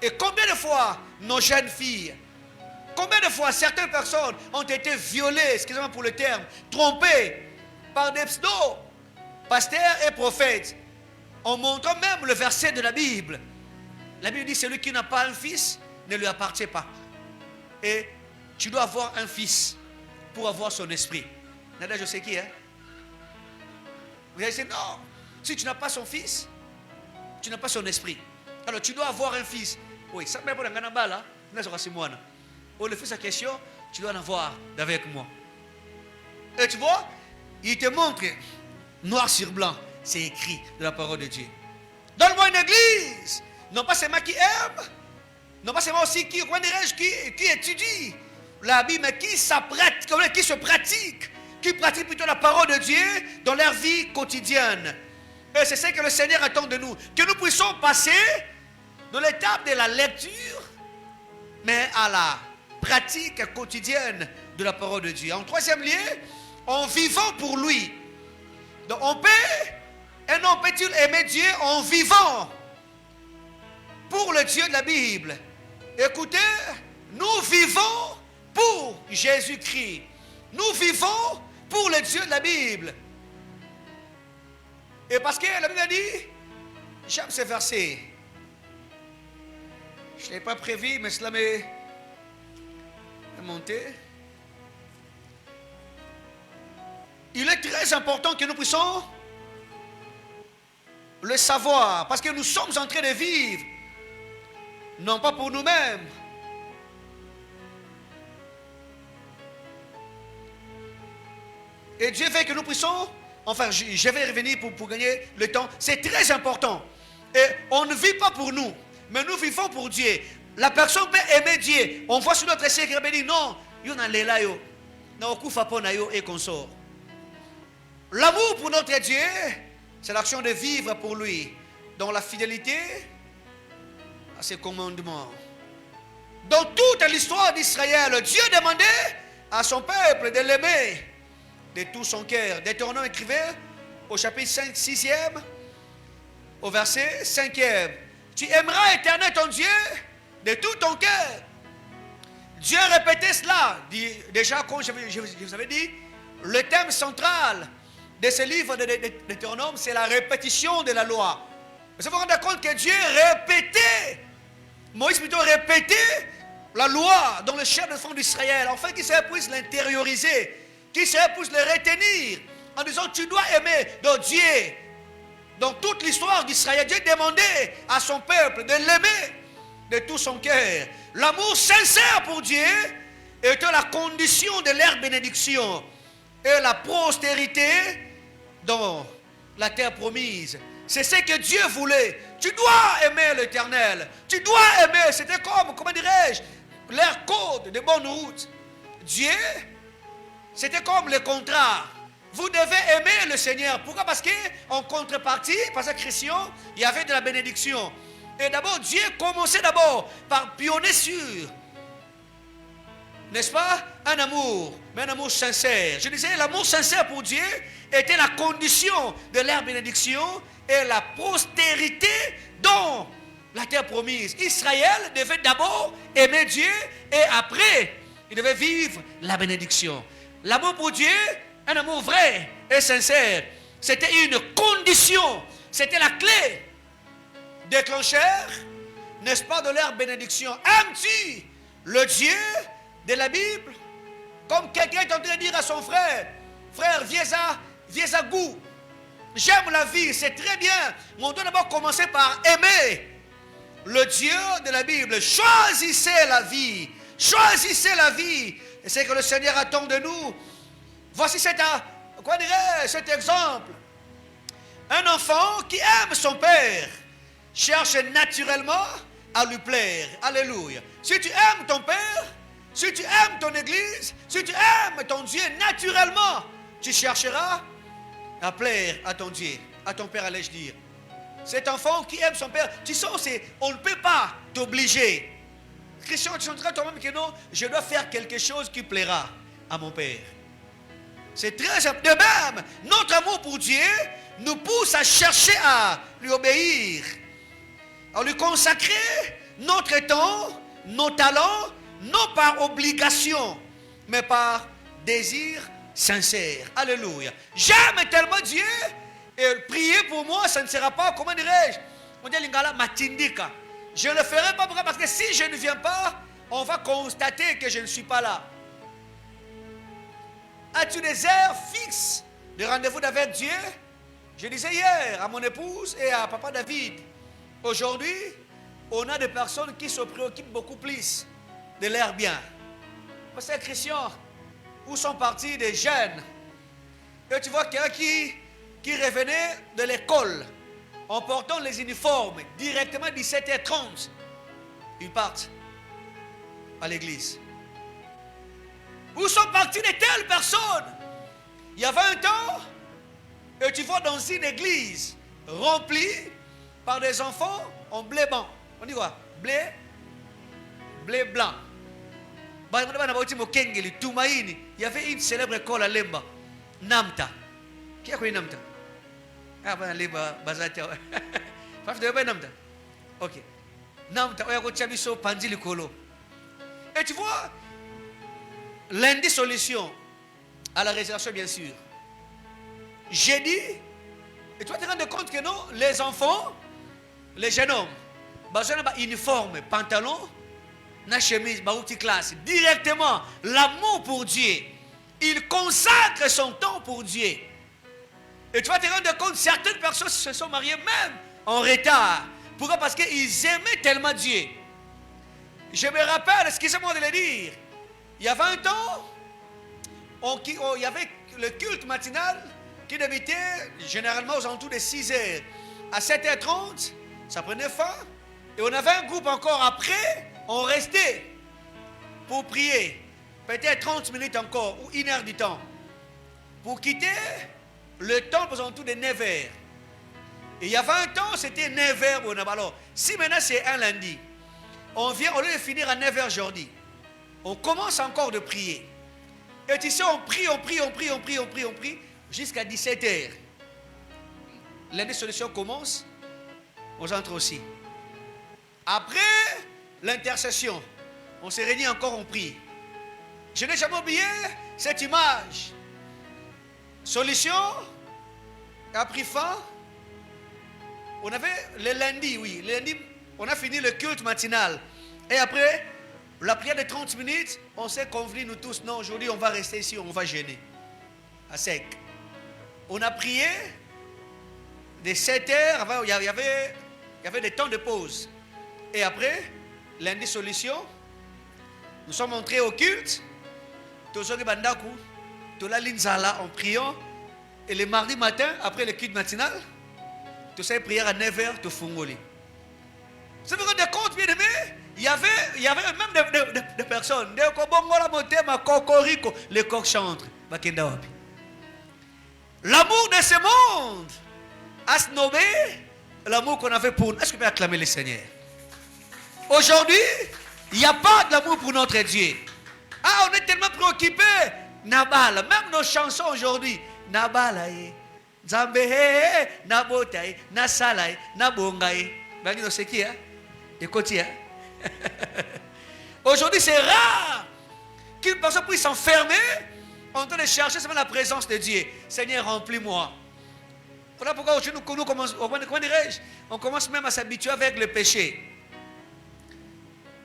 Et combien de fois nos jeunes filles, combien de fois certaines personnes ont été violées, excusez-moi pour le terme, trompées par des pasteurs et prophètes, en montrant même le verset de la Bible. La Bible dit, celui qui n'a pas un fils ne lui appartient pas. Et tu dois avoir un fils pour avoir son esprit. Nada, je sais qui, hein? Vous allez dire, non, si tu n'as pas son fils, tu n'as pas son esprit. Alors tu dois avoir un fils. Oui, ça me prend un bala, oh, le fils en question, tu dois en avoir avec moi. Et tu vois, il te montre noir sur blanc, c'est écrit de la parole de Dieu. Donne-moi une église, non pas seulement qui aime, non pas seulement aussi qui étudie la Bible, mais qui se pratique, qui pratique plutôt la parole de Dieu dans leur vie quotidienne. Et c'est ce que le Seigneur attend de nous, que nous puissions passer de l'étape de la lecture, mais à la pratique quotidienne de la parole de Dieu. En troisième lieu, en vivant pour lui. Donc on peut, un homme peut-il aimer Dieu en vivant pour le Dieu de la Bible? Écoutez, nous vivons pour Jésus-Christ. Nous vivons pour le Dieu de la Bible. Et parce que la Bible a dit, j'aime ce verset. Je ne l'ai pas prévu, mais cela m'est monté. Il est très important que nous puissions le savoir, parce que nous sommes en train de vivre, non pas pour nous-mêmes, et Dieu veut que nous puissions, enfin je vais revenir pour gagner le temps, c'est très important, et on ne vit pas pour nous, mais nous vivons pour Dieu. La personne peut aimer Dieu, on voit sur notre secret, on dit non, yo na lela yo, na okufa pona yo et consort. L'amour pour notre Dieu, c'est l'action de vivre pour lui, dans la fidélité à ses commandements. Dans toute l'histoire d'Israël, Dieu demandait à son peuple de l'aimer de tout son cœur. Deutéronome écrivait au chapitre 5, 6e, au verset 5e. Tu aimeras Éternel ton Dieu de tout ton cœur, Dieu répétait cela. Déjà, comme je vous avais dit, le thème central de ce livre de Deutéronome, c'est la répétition de la loi. Vous vous rendez compte que Dieu répétait, Moïse plutôt répétait la loi dans le chef d'enfant d'Israël, afin qu'il puisse l'intérioriser, qu'il puisse le retenir, en disant tu dois aimer donc Dieu. Dans toute l'histoire d'Israël, Dieu demandait à son peuple de l'aimer de tout son cœur. L'amour sincère pour Dieu était la condition de leur bénédiction et la prospérité dans la terre promise. C'est ce que Dieu voulait. Tu dois aimer l'Éternel. Tu dois aimer. C'était comme, comment dirais-je, leur code de bonne route. Dieu, c'était comme le contrat. Vous devez aimer le Seigneur. Pourquoi? Parce qu'en contrepartie, parce que Christian, il y avait de la bénédiction. Et d'abord, Dieu commençait d'abord par pionner sur, n'est-ce pas, un amour, mais un amour sincère. Je disais, l'amour sincère pour Dieu était la condition de leur bénédiction et la prospérité dans la terre promise. Israël devait d'abord aimer Dieu et après, il devait vivre la bénédiction. L'amour pour Dieu, un amour vrai et sincère, c'était une condition, c'était la clé déclencheur, n'est-ce pas, de leur bénédiction. Aimes-tu le Dieu de la Bible? Comme quelqu'un est en train de dire à son frère, frère, viens à goût. J'aime la vie, c'est très bien. Mais on doit d'abord commencer par aimer le Dieu de la Bible. Choisissez la vie. Choisissez la vie. Et c'est que le Seigneur attend de nous. Voici cet exemple. Un enfant qui aime son père cherche naturellement à lui plaire. Alléluia. Si tu aimes ton père, si tu aimes ton église, si tu aimes ton Dieu, naturellement, tu chercheras à plaire à ton Dieu, à ton père, allais-je dire. Cet enfant qui aime son père, tu sais, on ne peut pas t'obliger. Christian, tu sentiras toi-même que non, je dois faire quelque chose qui plaira à mon père. C'est très simple. De même, notre amour pour Dieu nous pousse à chercher à lui obéir, à lui consacrer notre temps, nos talents, non par obligation, mais par désir sincère. Alléluia. J'aime tellement Dieu, et prier pour moi, ça ne sera pas, comment dirais-je, on dit l'ingala matindika. Je ne le ferai pas parce que si je ne viens pas, on va constater que je ne suis pas là. As-tu des heures fixes de rendez-vous avec Dieu? Je disais hier à mon épouse et à papa David, aujourd'hui, on a des personnes qui se préoccupent beaucoup plus de leur bien. Parce que Christian, où sont partis des jeunes? Et tu vois quelqu'un qui revenait de l'école en portant les uniformes directement à 17h30. Ils partent à l'église. Où sont partis de telles personnes? Il y avait un temps, et tu vois dans une église remplie par des enfants en blé blanc. On dit quoi? Blé blanc. Il y avait une célèbre école à Lemba, Namta. Qui a connu Namta? Ah, ben, Lemba, Bazatia. Pas de Namta. Ok. Namta, et tu vois, l'une des solutions à la résurrection, bien sûr. J'ai dit, et tu vas te rendre compte que non, les enfants, les jeunes hommes, ils ont un uniforme, pantalon, une chemise, une classe. Directement, l'amour pour Dieu. Il consacre son temps pour Dieu. Et tu vas te rendre compte, certaines personnes se sont mariées même en retard. Pourquoi? Parce qu'ils aimaient tellement Dieu. Je me rappelle, excusez-moi de le dire, il y avait un temps, il y avait le culte matinal qui débutait généralement aux alentours de 6h. À 7h30, ça prenait fin. Et on avait un groupe encore après, on restait pour prier. Peut-être 30 minutes encore, ou 1 heure du temps. Pour quitter le temple aux alentours de 9h. Et il y avait un temps, c'était 9h. Alors, si maintenant c'est un lundi, on vient, au lieu de finir à 9h aujourd'hui, on commence encore de prier. Et tu sais, on prie, jusqu'à 17h. L'année de solution commence, on entre aussi. Après l'intercession, On s'est réunis encore, on prie. Je n'ai jamais oublié cette image. Solution a pris fin. On avait le lundi, oui. Le lundi, on a fini le culte matinal. Et après, la prière de 30 minutes, on s'est convenu, nous tous, non, aujourd'hui, on va rester ici, on va jeûner. À sec. On a prié de 7 heures, il y avait des temps de pause. Et après, lundi solution, nous sommes entrés au culte. En priant. Et le mardi matin, après le culte matinal, tout ça est prière à 9h, tu fungoli. Vous vous rendez compte, bien aimé? Il y avait même des personnes. Les coqs chantent. L'amour de ce monde a snobé l'amour qu'on avait pour nous. Est-ce que vous pouvez acclamer le Seigneur? Aujourd'hui, il n'y a pas de l'amour pour notre Dieu. Ah, on est tellement préoccupés. Nabala, même nos chansons aujourd'hui. Nabala, Zambe, Nabotae, Nasalae, Nabongae. Vous savez qui, hein? Écoutez, hein? Aujourd'hui, c'est rare qu'une personne puisse s'enfermer en train de chercher seulement la présence de Dieu. Seigneur, remplis-moi. Voilà pourquoi aujourd'hui, nous commençons, on commence même à s'habituer avec le péché.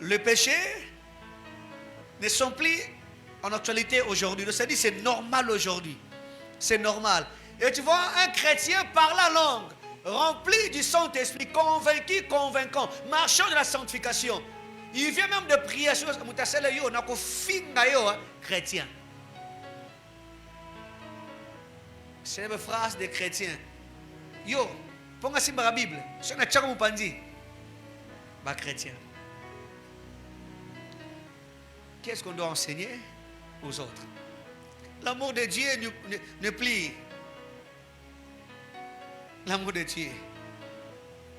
Le péché ne sont plus en actualité aujourd'hui. Le Seigneur dit c'est normal aujourd'hui. C'est normal. Et tu vois, un chrétien parle la langue, rempli du Saint-Esprit, convaincu, convaincant, marchant de la sanctification. Il vient même de prier sur chrétien. C'est une phrase des chrétiens. Yo, ponga simba la Bible. Si on a tchaka moupandi, bah chrétien. Qu'est-ce qu'on doit enseigner aux autres? L'amour de Dieu ne plie. L'amour de Dieu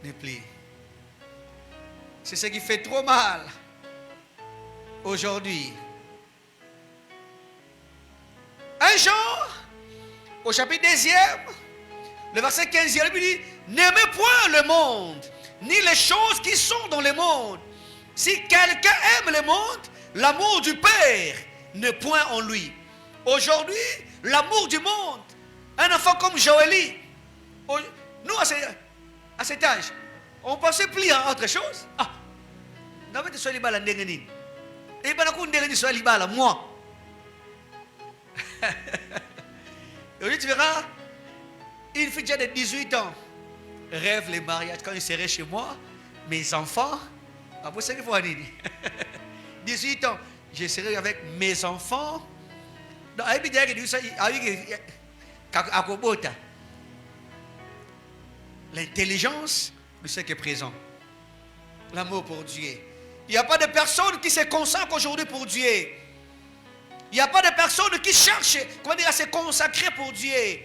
ne plie. C'est ce qui fait trop mal aujourd'hui. Un jour, au chapitre 2e, le verset 15, il dit: n'aimez point le monde, ni les choses qui sont dans le monde. Si quelqu'un aime le monde, l'amour du Père n'est point en lui. Aujourd'hui, l'amour du monde, un enfant comme Joëlie, nous à cet âge, on pensait plus à autre chose. Ah, moi. Aujourd'hui, tu verras, une fille de 18 ans rêve le mariage. Quand il serait chez moi, mes enfants, après ça, il faut aller. 18 ans, je serai avec mes enfants. L'intelligence de ce qui est présent. L'amour pour Dieu. Il n'y a pas de personne qui se consacre aujourd'hui pour Dieu. Il n'y a pas de personne qui cherche à se consacrer pour Dieu.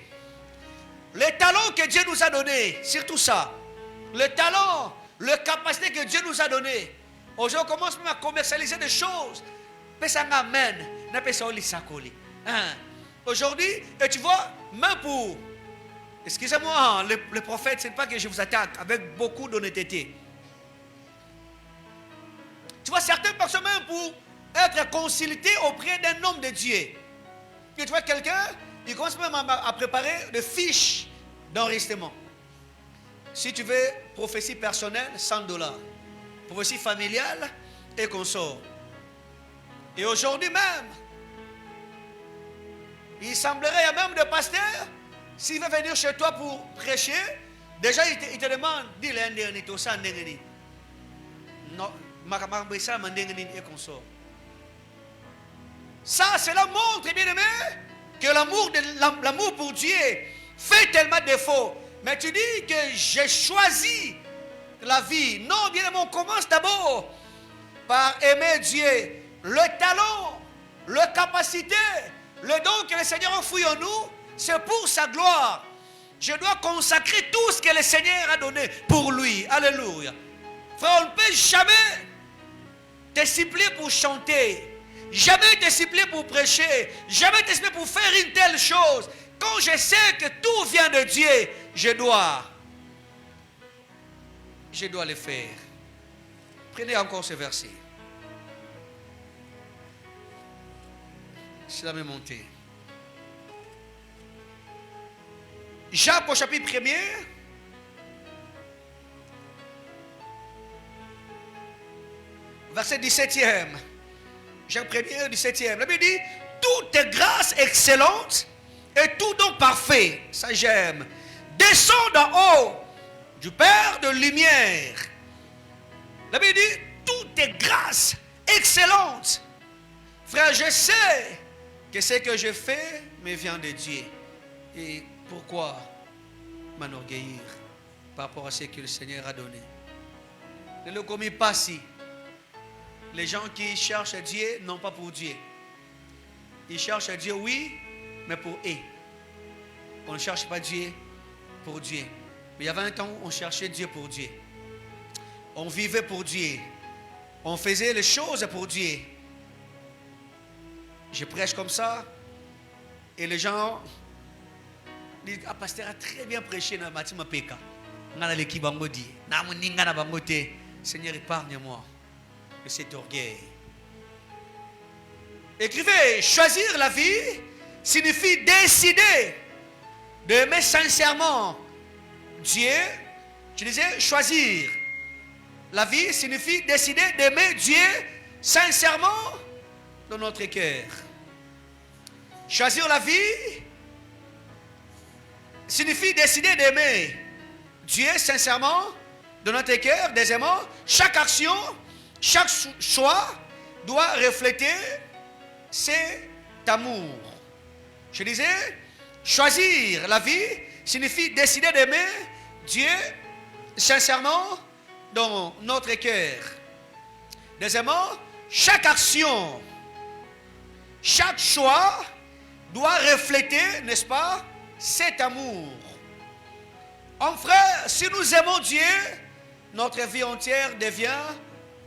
Les talents que Dieu nous a donnés, surtout ça. Le talent, la capacité que Dieu nous a donnée. Aujourd'hui, on commence même à commercialiser des choses. Aujourd'hui, et tu vois, même pour, excusez-moi, le prophète, ce n'est pas que je vous attaque, avec beaucoup d'honnêteté. Tu vois, certaines personnes, même pour être consultées auprès d'un homme de Dieu. Et tu vois, quelqu'un, il commence même à préparer des fiches d'enregistrement. Si tu veux, prophétie personnelle, $100. Prophétie familiale et consort. Et aujourd'hui même, il semblerait, il y a même des pasteurs, s'il veut venir chez toi pour prêcher, déjà il te demande, dis-le, non, et consort. Ça, cela montre, bien aimé, que l'amour pour Dieu fait tellement de défauts. Mais tu dis que j'ai choisi la vie. Non, bien aimé, on commence d'abord par aimer Dieu. Le talent, la capacité, le don que le Seigneur a enfoui en nous, c'est pour sa gloire. Je dois consacrer tout ce que le Seigneur a donné pour lui. Alléluia. Frère, on ne peut jamais te cibler pour chanter. Jamais te cibler pour prêcher. Jamais te cibler pour faire une telle chose. Quand je sais que tout vient de Dieu, je dois le faire. Prenez encore ce verset. C'est la même montée. Jacques au chapitre 1er. Verset 17e. Jacques 1er, 17e. La Bible dit, toute grâce excellente et tout don parfait, ça j'aime, descend d'en haut du Père de lumière. La Bible dit, toute grâce excellente. Frère, je sais que ce que je fais me vient de Dieu. Et pourquoi m'enorgueillir par rapport à ce que le Seigneur a donné? Ne le commets pas si. Les gens qui cherchent Dieu, non pas pour Dieu. Ils cherchent Dieu, oui, mais pour eux. On ne cherche pas Dieu pour Dieu. Mais il y a 20 ans, on cherchait Dieu pour Dieu. On vivait pour Dieu. On faisait les choses pour Dieu. Je prêche comme ça. Et les gens disent, ah, pasteur a très bien prêché dans le bâtiment PK. Seigneur, épargne-moi de cet orgueil. Écrivez, choisir la vie signifie décider d'aimer sincèrement Dieu. Je disais, choisir la vie signifie décider d'aimer Dieu sincèrement dans notre cœur. Choisir la vie signifie décider d'aimer Dieu sincèrement dans notre cœur. Deuxièmement, chaque action, chaque choix doit refléter cet amour. Je disais, choisir la vie signifie décider d'aimer Dieu sincèrement dans notre cœur. Deuxièmement, chaque action, chaque choix doit refléter, n'est-ce pas, cet amour. En frère, si nous aimons Dieu, notre vie entière devient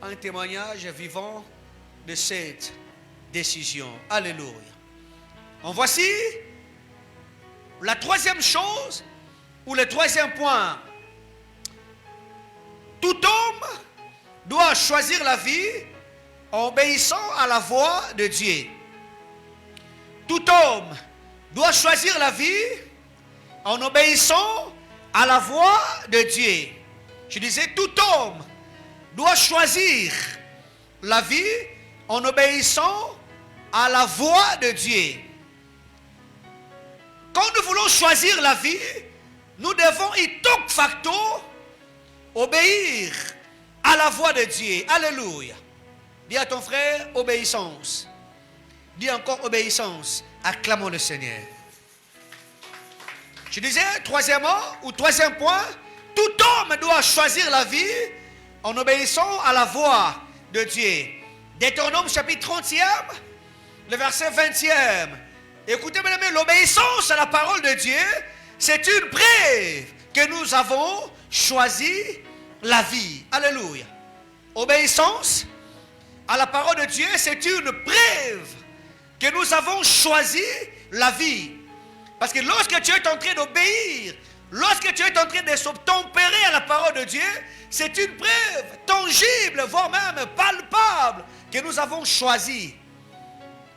un témoignage vivant de cette décision. Alléluia. En voici la troisième chose, ou le troisième point. Tout homme doit choisir la vie en obéissant à la voix de Dieu. Tout homme doit choisir la vie en obéissant à la voix de Dieu. Je disais, tout homme doit choisir la vie en obéissant à la voix de Dieu. Quand nous voulons choisir la vie, nous devons ipso facto obéir à la voix de Dieu. Alléluia. Dis à ton frère, obéissance. Dis encore obéissance. Acclamons le Seigneur. Je disais, troisièmement, ou troisième point, tout homme doit choisir la vie en obéissant à la voix de Dieu. Deutéronome chapitre 30e, le verset 20e. Écoutez, mes amis, l'obéissance à la parole de Dieu, c'est une preuve que nous avons choisi la vie. Alléluia. Obéissance à la parole de Dieu, c'est une preuve que nous avons choisi la vie. Parce que lorsque tu es en train d'obéir, lorsque tu es en train de s'obtempérer à la parole de Dieu, c'est une preuve tangible, voire même palpable, que nous avons choisi.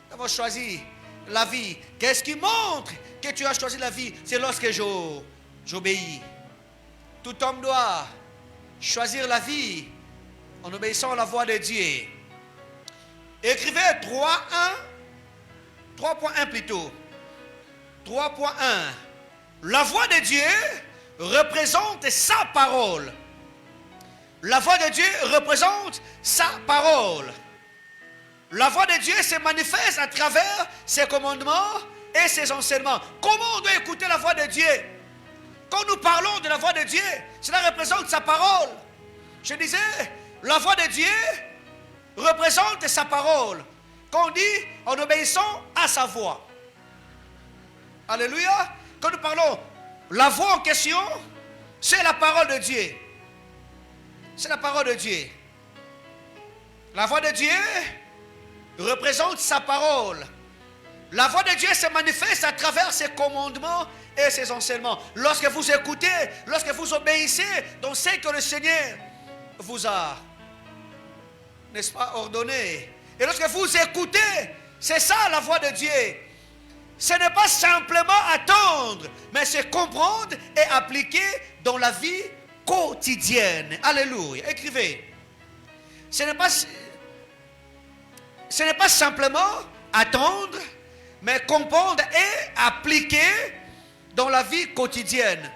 Nous avons choisi la vie. Qu'est-ce qui montre que tu as choisi la vie? C'est lorsque j'obéis. Tout homme doit choisir la vie en obéissant à la voix de Dieu. Écrivez 3.1 plutôt. 3.1. La voix de Dieu représente sa parole. La voix de Dieu représente sa parole. La voix de Dieu se manifeste à travers ses commandements et ses enseignements. Comment on doit écouter la voix de Dieu? Quand nous parlons de la voix de Dieu, cela représente sa parole. Je disais, la voix de Dieu représente sa parole. Quand on dit en obéissant à sa voix. Alléluia. Quand nous parlons, la voix en question, c'est la parole de Dieu. C'est la parole de Dieu. La voix de Dieu représente sa parole. La voix de Dieu se manifeste à travers ses commandements et ses enseignements. Lorsque vous écoutez, lorsque vous obéissez dans ce que le Seigneur vous a, n'est-ce pas, ordonné. Et lorsque vous écoutez C'est ça la voix de Dieu. Ce n'est pas simplement attendre, mais c'est comprendre et appliquer dans la vie quotidienne. Alléluia. Écrivez. Ce n'est pas simplement attendre, mais comprendre et appliquer dans la vie quotidienne.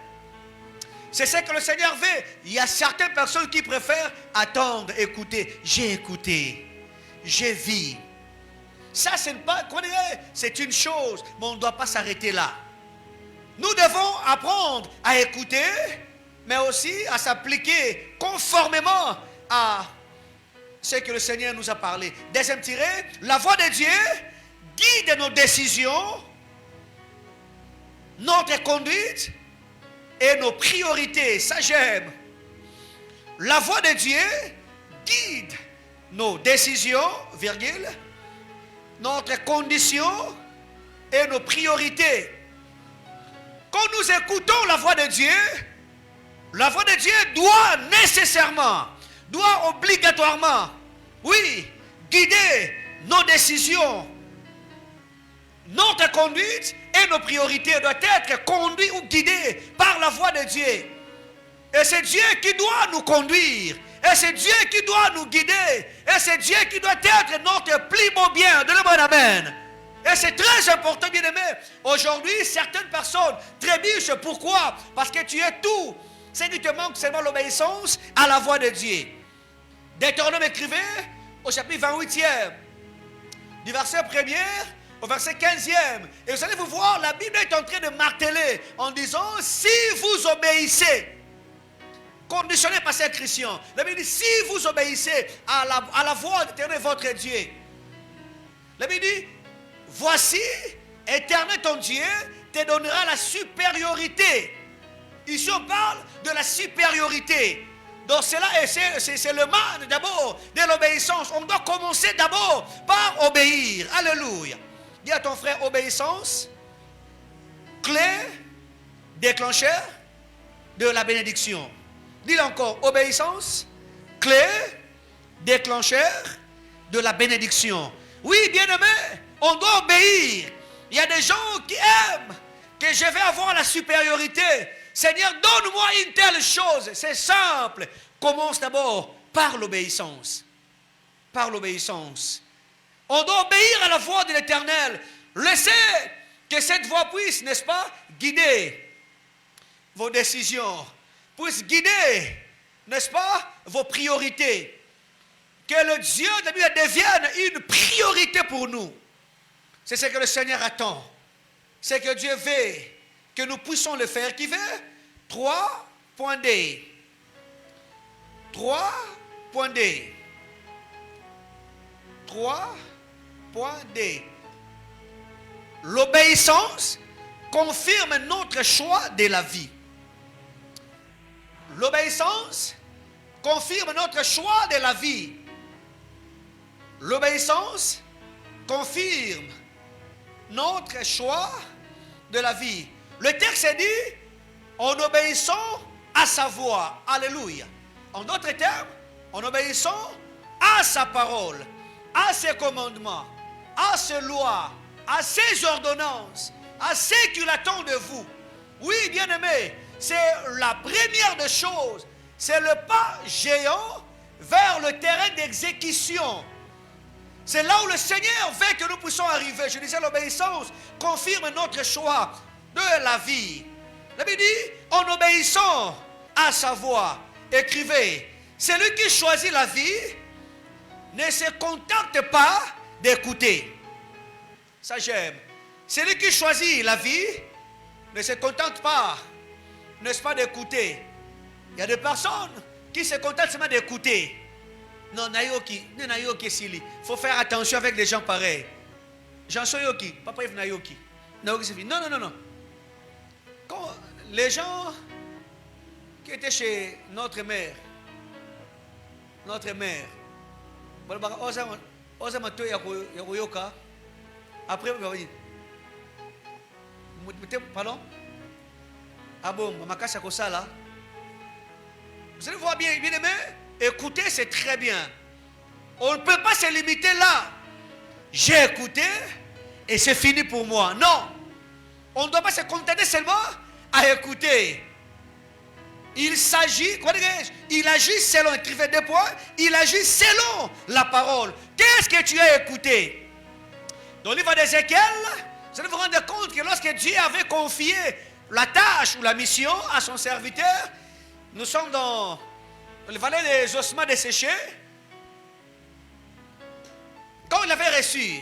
C'est ce que le Seigneur veut. Il y a certaines personnes qui préfèrent attendre, écouter. J'ai écouté, j'ai vu. Ça, c'est une chose, mais on ne doit pas s'arrêter là. Nous devons apprendre à écouter, mais aussi à s'appliquer conformément à ce que le Seigneur nous a parlé. Deuxième tiré, la voix de Dieu guide nos décisions, notre conduite et nos priorités. Ça, j'aime. La voix de Dieu guide nos décisions, virgule, notre condition et nos priorités. Quand nous écoutons la voix de Dieu doit nécessairement, doit obligatoirement, oui, guider nos décisions. Notre conduite et nos priorités doivent être conduites ou guidées par la voix de Dieu. Et c'est Dieu qui doit nous conduire. Et c'est Dieu qui doit nous guider. Et c'est Dieu qui doit être notre plus beau bien. De le bon amen. Et c'est très important, bien aimé. Aujourd'hui, certaines personnes trébuchent. Pourquoi? Parce que tu es tout. C'est qu'il te manque seulement l'obéissance à la voix de Dieu. Deutéronome écrivait au chapitre 28e, du verset 1er au verset 15e. Et vous allez vous voir, la Bible est en train de marteler en disant, si vous obéissez, conditionné par ces chrétiens. La Bible dit, si vous obéissez à la voix d'Éternel votre Dieu. La Bible dit, voici, Éternel ton Dieu te donnera la supériorité. Ici on parle de la supériorité. Donc c'est le mal d'abord de l'obéissance. On doit commencer d'abord par obéir. Alléluia. Dis à ton frère, obéissance, clé, déclencheur de la bénédiction. Dis-le encore, obéissance, clé, déclencheur de la bénédiction. Oui, bien-aimé, on doit obéir. Il y a des gens qui aiment que je vais avoir la supériorité. Seigneur, donne-moi une telle chose. C'est simple. Commence d'abord par l'obéissance. Par l'obéissance. On doit obéir à la voix de l'Éternel. Laissez que cette voix puisse, n'est-ce pas, guider vos décisions. Puisse guider, n'est-ce pas, vos priorités. Que le Dieu de la Bible devienne une priorité pour nous. C'est ce que le Seigneur attend. C'est que Dieu veut que nous puissions le faire. Qui veut? 3.D. 3.D. 3.D. L'obéissance confirme notre choix de la vie. L'obéissance confirme notre choix de la vie. L'obéissance confirme notre choix de la vie. Le texte dit, en obéissant à sa voix. Alléluia. En d'autres termes, en obéissant à sa parole, à ses commandements, à ses lois, à ses ordonnances, à ce qu'il attend de vous. Oui, bien-aimé, c'est la première des choses. C'est le pas géant vers le terrain d'exécution. C'est là où le Seigneur veut que nous puissions arriver. Je disais, l'obéissance confirme notre choix de la vie. La Bible dit, en obéissant à sa voix, écrivez, celui qui choisit la vie ne se contente pas d'écouter. Ça j'aime. Celui qui choisit la vie ne se contente pas, n'est-ce pas, d'écouter. Il y a des personnes qui se contentent seulement d'écouter. Non, Nayoki, il faut faire attention avec les gens pareils. Jean Soyoki, papa Yves Nayoki. Non, non. Quand les gens qui étaient chez notre mère, après, pardon? Ah bon, vous allez voir bien aimé, écouter c'est très bien. On ne peut pas se limiter là. j'ai écouté et c'est fini pour moi. Non. On ne doit pas se contenter seulement à écouter. Il s'agit, comment dirais-je, il agit selon, écrivez 2 points, il agit selon la parole. Qu'est-ce que tu as écouté? Dans le livre d'Ézéchiel, vous allez vous rendre compte que lorsque Dieu avait confié la tâche ou la mission à son serviteur, nous sommes dans le vallée des ossements desséchés. Quand il avait reçu,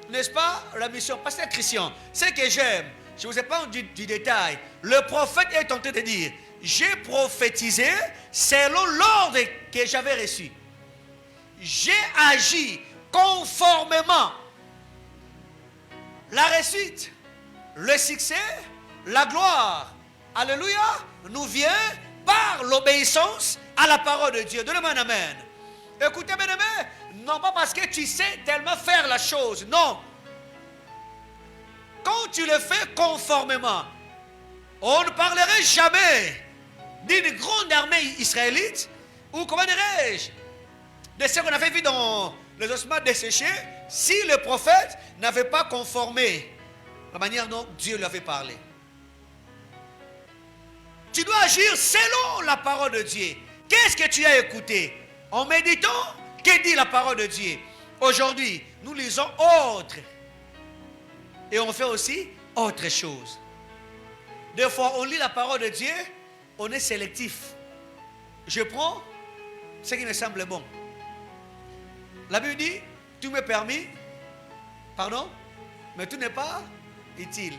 n'est-ce pas, la mission, pasteur Christian, ce que j'aime, je ne vous ai pas du détail, le prophète est tenté de dire, j'ai prophétisé selon l'ordre que j'avais reçu. J'ai agi conformément. La réussite, le succès, la gloire, alléluia, nous vient par l'obéissance à la parole de Dieu. Donnez-moi un amen. Écoutez, bien aimé, non pas parce que tu sais tellement faire la chose, non. Quand tu le fais conformément, on ne parlerait jamais d'une grande armée israélite, ou comment dirais-je, de ce qu'on avait vu dans les ossements desséchés, si le prophète n'avait pas conformé la manière dont Dieu lui avait parlé. Tu dois agir selon la parole de Dieu. Qu'est-ce que tu as écouté? En méditant, que dit la parole de Dieu? Aujourd'hui, nous lisons autre. Et on fait aussi autre chose. Des fois, on lit la parole de Dieu, on est sélectif. Je prends ce qui me semble bon. La Bible dit, tout m'est permis, pardon, mais tout n'est pas utile.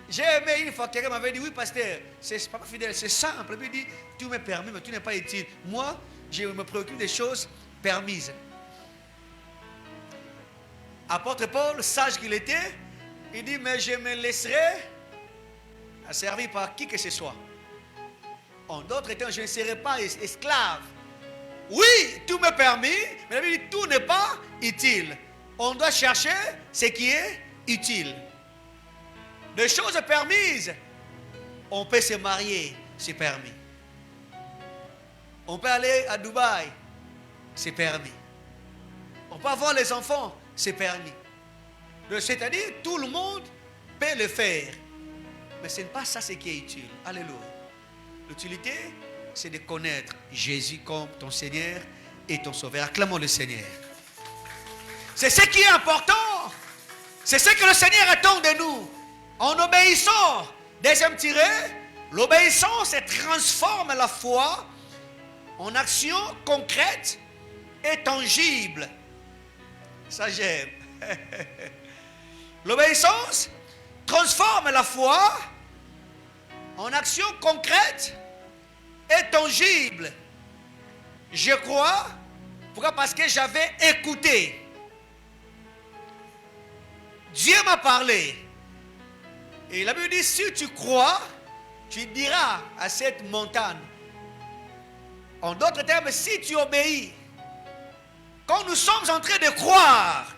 J'ai aimé une fois, quelqu'un m'avait dit, oui pasteur, c'est pas fidèle, c'est simple. La Bible dit, tout m'est permis, mais tout n'est pas utile. Moi, je me préoccupe des choses permises. Apôtre Paul, sage qu'il était, il dit, mais je me laisserai servir par qui que ce soit. En d'autres temps, je ne serai pas esclave. Oui, tout m'est permis, mais la Bible dit, tout n'est pas utile. On doit chercher ce qui est utile. Des choses permises, on peut se marier, c'est permis. On peut aller à Dubaï, c'est permis. On peut avoir les enfants, c'est permis. C'est-à-dire, tout le monde peut le faire. Mais ce n'est pas ça ce qui est utile. Alléluia. L'utilité, c'est de connaître Jésus comme ton Seigneur et ton Sauveur. Acclamons le Seigneur. C'est ce qui est important. C'est ce que le Seigneur attend de nous. En obéissant, deuxième tiré, l'obéissance transforme la foi en action concrète et tangible. Ça j'aime. L'obéissance transforme la foi en action concrète et tangible. Je crois. Pourquoi? Parce que j'avais écouté. Dieu m'a parlé. Et la Bible dit, si tu crois, tu diras à cette montagne. En d'autres termes, si tu obéis, quand nous sommes en train de croire,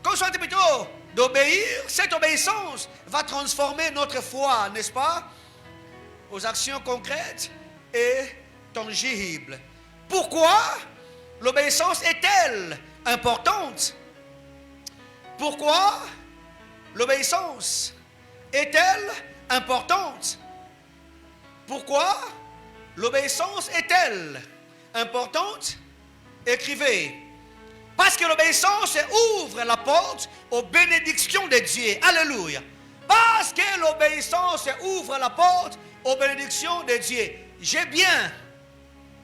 quand nous sommes plutôt d'obéir, cette obéissance va transformer notre foi, n'est-ce pas, aux actions concrètes et tangibles. Pourquoi l'obéissance est-elle importante? Pourquoi l'obéissance est-elle importante? Pourquoi l'obéissance est-elle importante? Écrivez. Parce que l'obéissance ouvre la porte aux bénédictions de Dieu. Alléluia. Parce que l'obéissance ouvre la porte aux bénédictions de Dieu. J'ai bien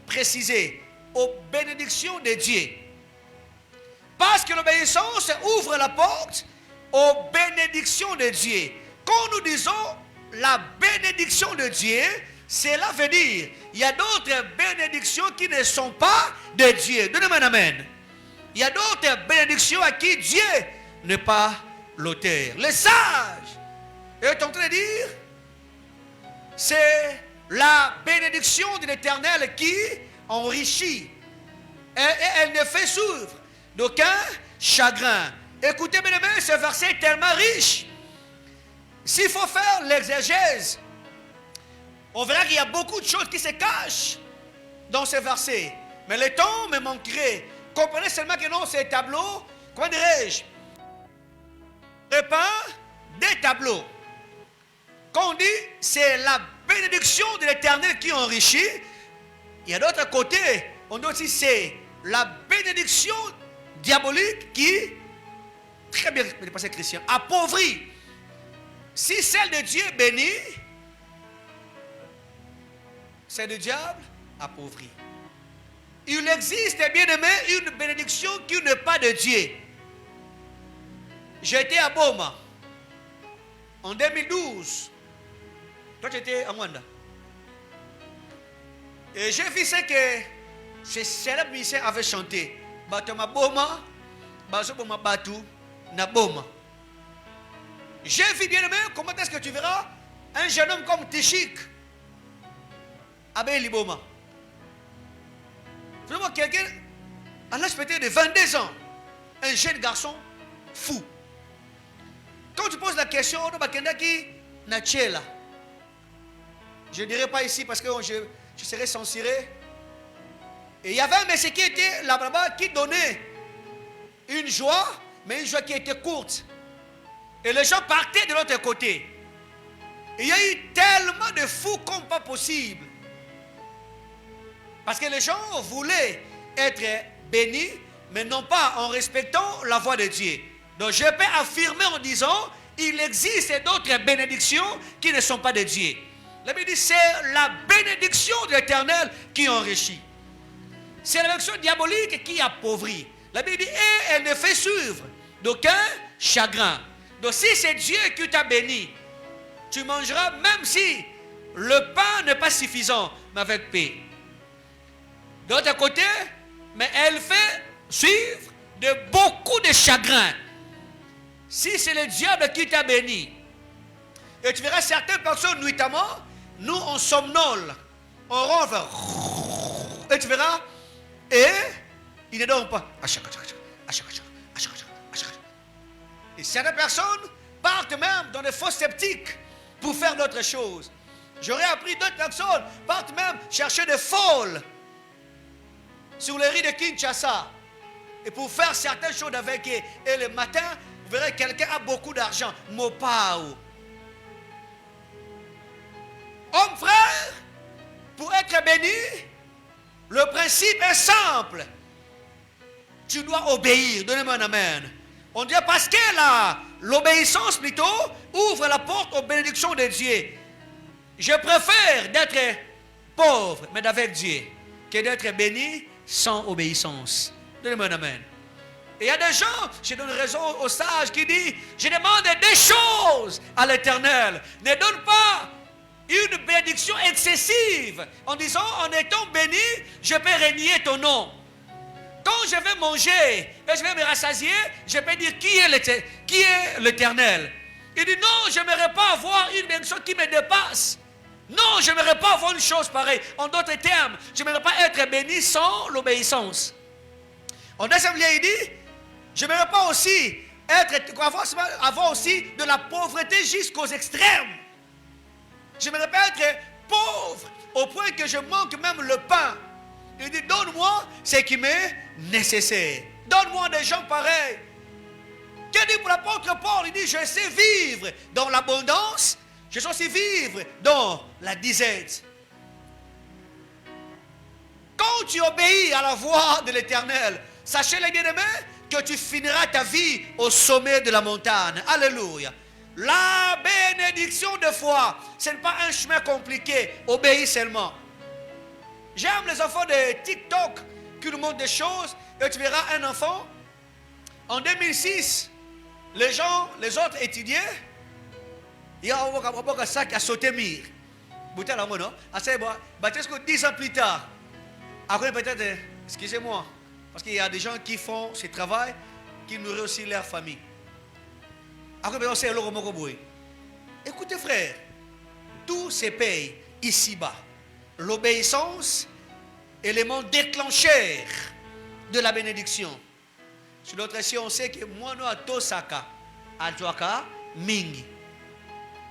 précisé, aux bénédictions de Dieu. Parce que l'obéissance ouvre la porte aux bénédictions de Dieu. Quand nous disons la bénédiction de Dieu, cela veut dire il y a d'autres bénédictions qui ne sont pas de Dieu. Donnez-moi un amen. Il y a d'autres bénédictions à qui Dieu n'est pas l'auteur. Le sage est en train de dire, c'est la bénédiction de l'Éternel qui enrichit. Et elle ne fait souffrir d'aucun chagrin. Écoutez, bien aimés, ce verset est tellement riche. S'il faut faire l'exégèse, on verra qu'il y a beaucoup de choses qui se cachent dans ce verset. Mais le temps me manquerait. Comprenez seulement que dans ces tableaux, comment dirais-je, repeint des tableaux. Quand on dit c'est la bénédiction de l'Éternel qui enrichit, il y a d'autre côté, on dit aussi c'est la bénédiction diabolique qui, très bien dépassé Christian, appauvrit. Si celle de Dieu bénit, celle du diable appauvrit. Il existe, bien aimé, une bénédiction qui n'est pas de Dieu. J'étais à Boma en 2012. Toi, tu étais à Rwanda. Et j'ai vu ce que ces célèbres musiciens avaient chanté. Batoma Boma, Bazoboma Batu, na Boma. J'ai vu, bien aimé, comment est-ce que tu verras un jeune homme comme Tichik, Abel Boma. Vraiment quelqu'un, à l'âge peut-être de 22 ans, un jeune garçon fou. Quand tu poses la question, je ne dirai pas ici parce que je serais censuré. Et il y avait un monsieur qui était là-bas qui donnait une joie, mais une joie qui était courte. Et les gens partaient de l'autre côté. Et il y a eu tellement de fous comme pas possible. Parce que les gens voulaient être bénis, mais non pas en respectant la voix de Dieu. Donc je peux affirmer en disant, il existe d'autres bénédictions qui ne sont pas de Dieu. La Bible dit, c'est la bénédiction de l'Éternel qui enrichit. C'est la bénédiction diabolique qui appauvrit. La Bible dit, et elle ne fait suivre d'aucun chagrin. Donc si c'est Dieu qui t'a béni, tu mangeras même si le pain n'est pas suffisant, mais avec paix. D'autre côté, mais elle fait suivre de beaucoup de chagrins. Si c'est le diable qui t'a béni, et tu verras certaines personnes nuitamment, nous on somnole, on rentre, et tu verras, et il ne dort pas. Et certaines personnes partent même dans des faux sceptiques pour faire d'autres choses. J'aurais appris d'autres personnes partent même chercher des folles sur les rues de Kinshasa et pour faire certaines choses avec eux. Et le matin, vous verrez quelqu'un a beaucoup d'argent. Mopao. Homme frère, pour être béni, le principe est simple. Tu dois obéir. Donnez-moi un amen. On dit parce que l'obéissance plutôt ouvre la porte aux bénédictions de Dieu. Je préfère d'être pauvre, mais d'avec Dieu, que d'être béni sans obéissance. Donnez-moi un amen. Et il y a des gens, je donne raison aux sages qui disent, je demande des choses à l'Éternel. Ne donne pas une bénédiction excessive en disant, en étant béni, je peux régner ton nom. Quand je vais manger et je vais me rassasier, je peux dire qui est l'Éternel. Il dit non, je n'aimerais pas avoir une bénédiction qui me dépasse. Non, je n'aimerais pas avoir une chose pareille. En d'autres termes, je n'aimerais pas être béni sans l'obéissance. En deuxième lieu, il dit, je n'aimerais pas aussi avoir aussi de la pauvreté jusqu'aux extrêmes. Je n'aimerais pas être pauvre au point que je manque même le pain. Il dit, donne-moi ce qui m'est nécessaire. Donne-moi des gens pareils. Que dit pour l'apôtre Paul? Il dit, je sais vivre dans l'abondance, je sais aussi vivre dans la disette. Quand tu obéis à la voix de l'Éternel, sachez les bien-aimés que tu finiras ta vie au sommet de la montagne. Alléluia. La bénédiction de foi, ce n'est pas un chemin compliqué. Obéis seulement. J'aime les enfants de TikTok qui nous montrent des choses. Et tu verras un enfant. En 2006, les autres étudiaient. Il y a un sac à sauter mire. Bouteille à non? Assez bon. 10 ans plus tard. Après peut-être, excusez-moi, parce qu'il y a des gens qui font ce travail, qui nourrissent aussi leur famille. Après peut-être c'est l'euro mokoboui. Écoutez frère, tout se paye ici-bas. L'obéissance, élément déclencheur de la bénédiction. Sur l'autre si on sait que moi nous à Tosaka, à Tuaka, Mingi.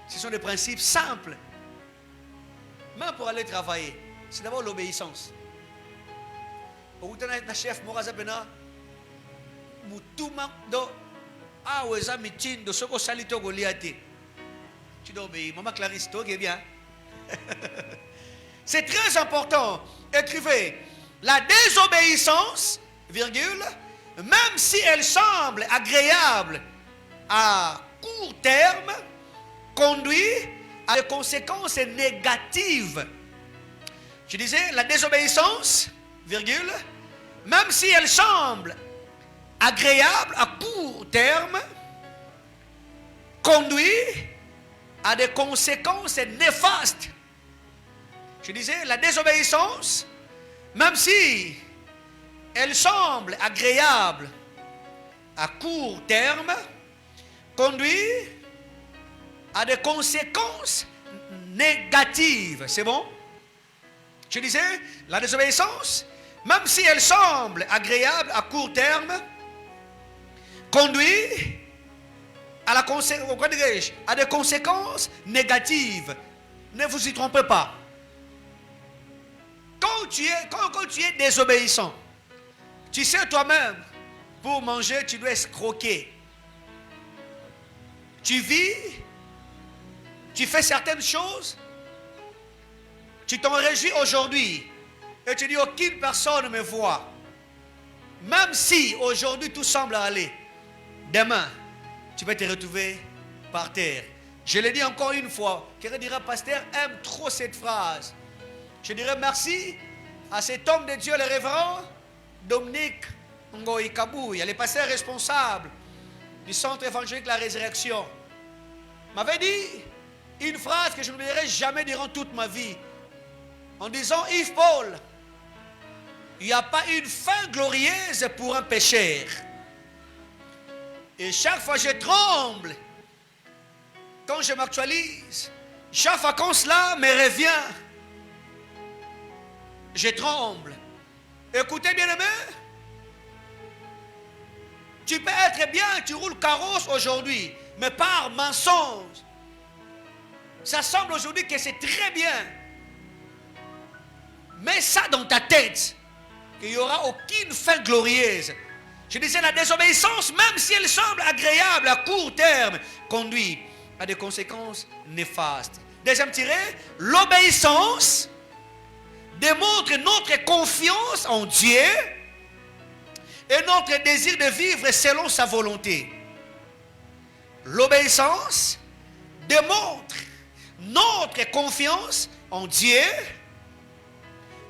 Ce sont des principes simples. Même pour aller travailler, c'est d'abord l'obéissance. Au bout d'un chef, Morazabena, mutuma do aweza mitindo soko salito goliati. Tu dois obéir. Maman Clarisse, toi qui est bien. C'est très important. Écrivez. La désobéissance, virgule, même si elle semble agréable à court terme, conduit à des conséquences négatives. Je disais, la désobéissance, virgule, même si elle semble agréable à court terme, conduit à des conséquences néfastes. Je disais, la désobéissance, même si elle semble agréable à court terme, conduit à des conséquences négatives. C'est bon? Je disais, la désobéissance, même si elle semble agréable à court terme, conduit à des conséquences négatives. Ne vous y trompez pas. Quand tu es désobéissant, tu sais toi-même, pour manger, tu dois escroquer. Tu vis, tu fais certaines choses, tu t'en réjouis aujourd'hui, et tu dis aucune personne ne me voit. Même si aujourd'hui tout semble aller, demain, tu vas te retrouver par terre. Je l'ai dit encore une fois, quelqu'un dira, pasteur aime trop cette phrase. Je dirais merci à cet homme de Dieu, le révérend Dominique Ngoï Kabouya, le pasteur responsable du centre évangélique La Résurrection, m'avait dit une phrase que je n'oublierai jamais durant toute ma vie, en disant, Yves Paul, il n'y a pas une fin glorieuse pour un pécheur. Et chaque fois je tremble quand je m'actualise, chaque fois quand cela me revient, je tremble. Écoutez bien aimé, tu peux être bien, tu roules carrosse aujourd'hui, mais par mensonge. Ça semble aujourd'hui que c'est très bien. Mets ça dans ta tête, qu'il n'y aura aucune fin glorieuse. Je disais, la désobéissance, même si elle semble agréable à court terme, conduit à des conséquences néfastes. Deuxième tiré, l'obéissance démontre notre confiance en Dieu et notre désir de vivre selon sa volonté. L'obéissance démontre notre confiance en Dieu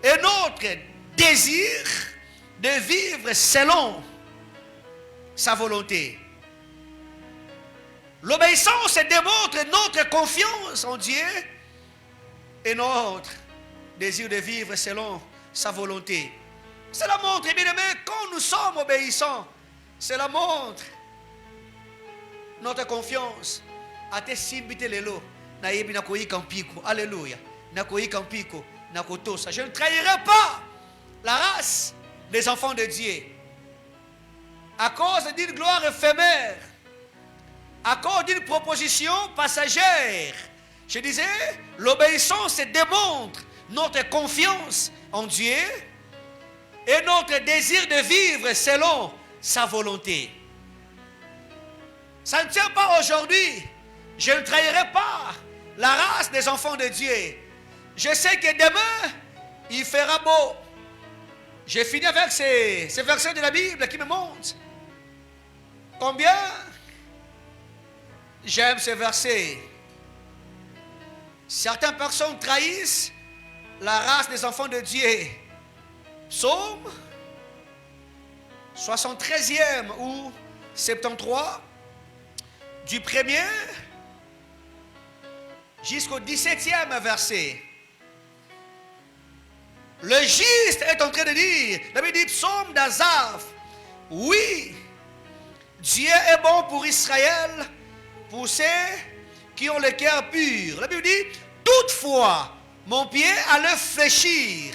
et notre désir de vivre selon sa volonté. L'obéissance démontre notre confiance en Dieu et notre désir de vivre selon sa volonté. Cela montre, bien aimé, quand nous sommes obéissants, cela montre notre confiance. Ate simbite lelo na yebi na koyika mpiko. Alléluia. Na koyika mpiko, na kotosa. Je ne trahirai pas la race des enfants de Dieu à cause d'une gloire éphémère, à cause d'une proposition passagère. Je disais, l'obéissance démontre notre confiance en Dieu et notre désir de vivre selon sa volonté. Ça ne tient pas aujourd'hui. Je ne trahirai pas la race des enfants de Dieu. Je sais que demain, il fera beau. J'ai fini avec ces versets de la Bible qui me montrent combien j'aime ces versets. Certaines personnes trahissent la race des enfants de Dieu. Psaume 73e ou 73, du 1er jusqu'au 17e verset. Le juste est en train de dire, la Bible dit, psaume d'Asaph, oui, Dieu est bon pour Israël, pour ceux qui ont le cœur pur. La Bible dit, toutefois, mon pied allait fléchir,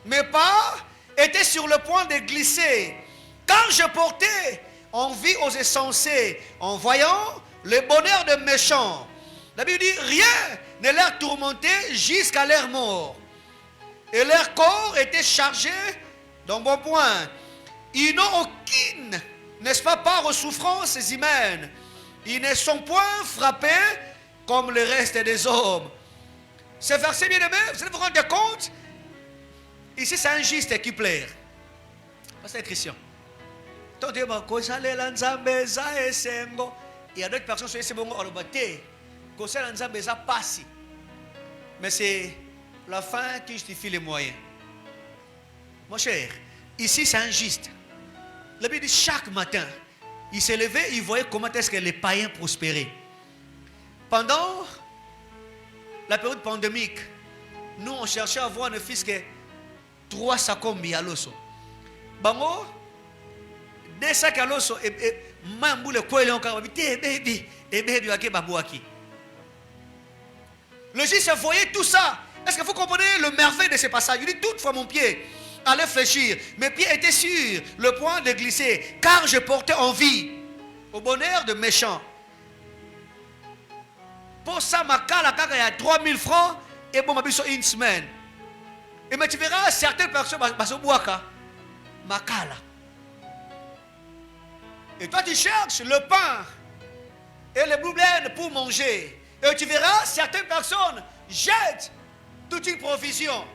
mes pas étaient sur le point de glisser, quand je portais envie aux insensés, en voyant le bonheur de méchants. La Bible dit, rien ne leur tourmentait jusqu'à leur mort. Et leur corps était chargé d'un bon point. Ils n'ont aucune n'est-ce pas, part aux souffrances humaines. Ils ne sont point frappés comme le reste des hommes. Ce verset, bien aimé, vous allez vous rendre compte, ici c'est un juste qui plaire. Pasteur Christian. Il y a d'autres personnes qui sont passées. Mais c'est la fin qui justifie les moyens. Mon cher, ici c'est injuste. La Bible dit chaque matin, il s'est levé, il voyait comment est-ce que les païens prospéraient. Pendant la période pandémique, nous on cherchait à avoir ne fût-ce que 3 sakombi à l'osso. Bango, 2 sacs à l'osso, et mambo le quoi, le juste voyait tout ça. Est-ce que vous comprenez le merveille de ce passage? Il dit toutefois mon pied allait fléchir, mes pieds étaient sur le point de glisser, car je portais envie au bonheur de méchants. Pour ça, ma cala, il y a 3000 francs, et bon, ma sur une semaine. Et mais tu verras, certaines personnes, ma cala. Et toi, tu cherches le pain et le bloublène pour manger. Et tu verras, certaines personnes jettent toute une provision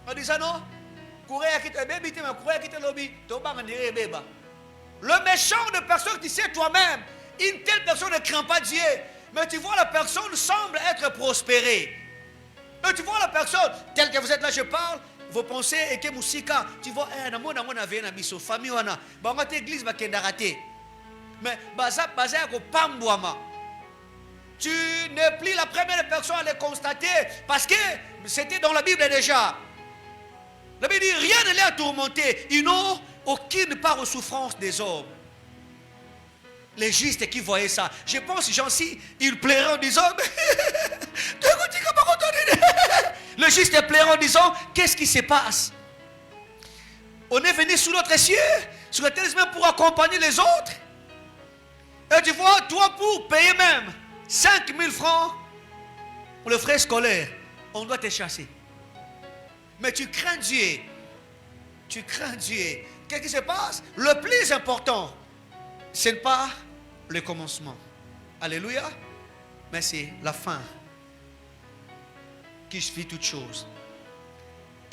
en disant non, le méchant de personne, tu sais toi-même, une telle personne ne craint pas Dieu, mais tu vois la personne semble être prospérée. Et tu vois la personne, telle que vous êtes là, je parle, vous pensez, et que Moussika, tu vois, famille, église, mais tu n'es plus la première personne à le constater parce que c'était dans la Bible déjà. La Bible dit rien ne les a tourmentés. Ils n'ont aucune part aux souffrances des hommes. Les justes qui voyaient ça, je pense que Jean-ci, il plairait en disant le juste plairait en disant qu'est-ce qui se passe? On est venu sous notre cieux, sur le talisman pour accompagner les autres. Et tu vois, toi pour payer même 5000 francs pour le frais scolaire, on doit te chasser. Mais tu crains Dieu. Tu crains Dieu. Qu'est-ce qui se passe? Le plus important, ce n'est pas le commencement. Alléluia. Mais c'est la fin qui suffit toute chose.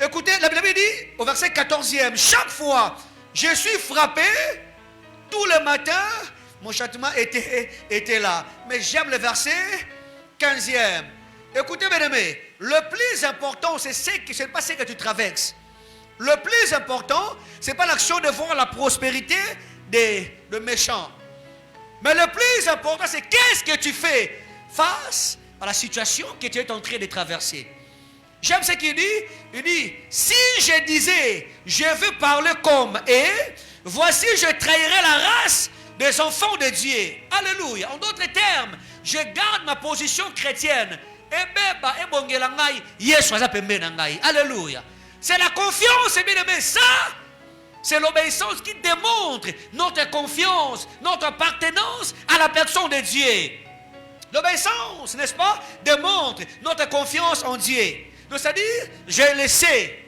Écoutez, la Bible dit au verset 14e, chaque fois je suis frappé, tout le matin, mon châtiment était là. Mais j'aime le verset 15e. Écoutez, bien aimé, le plus important, c'est pas ce que tu traverses. Le plus important, ce n'est pas l'action de voir la prospérité des méchants. Mais le plus important, c'est qu'est-ce que tu fais face à la situation que tu es en train de traverser. J'aime ce qu'il dit. Il dit, si je disais, je veux parler comme et voici, je trahirai la race des enfants de Dieu. Alléluia. En d'autres termes, je garde ma position chrétienne. Alléluia. C'est la confiance, bien aimé. Ça, c'est l'obéissance qui démontre notre confiance, notre appartenance à la personne de Dieu. L'obéissance, n'est-ce pas, démontre notre confiance en Dieu. Donc, c'est-à-dire, je le sais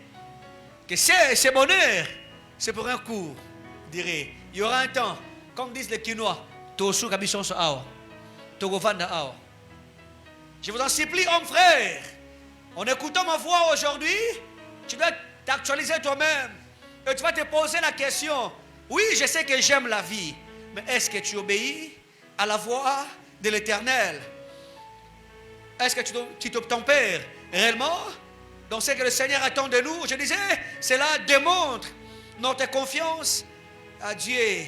que ce bonheur, c'est pour un cours, je dirais. Il y aura un temps, comme disent les Quinois, je vous en supplie, hommes frères, en écoutant ma voix aujourd'hui, tu dois t'actualiser toi-même. Et tu vas te poser la question, oui, je sais que j'aime la vie, mais est-ce que tu obéis à la voix de l'Éternel? Est-ce que tu t'obtempères réellement dans ce que le Seigneur attend de nous? Je disais, cela démontre notre confiance à Dieu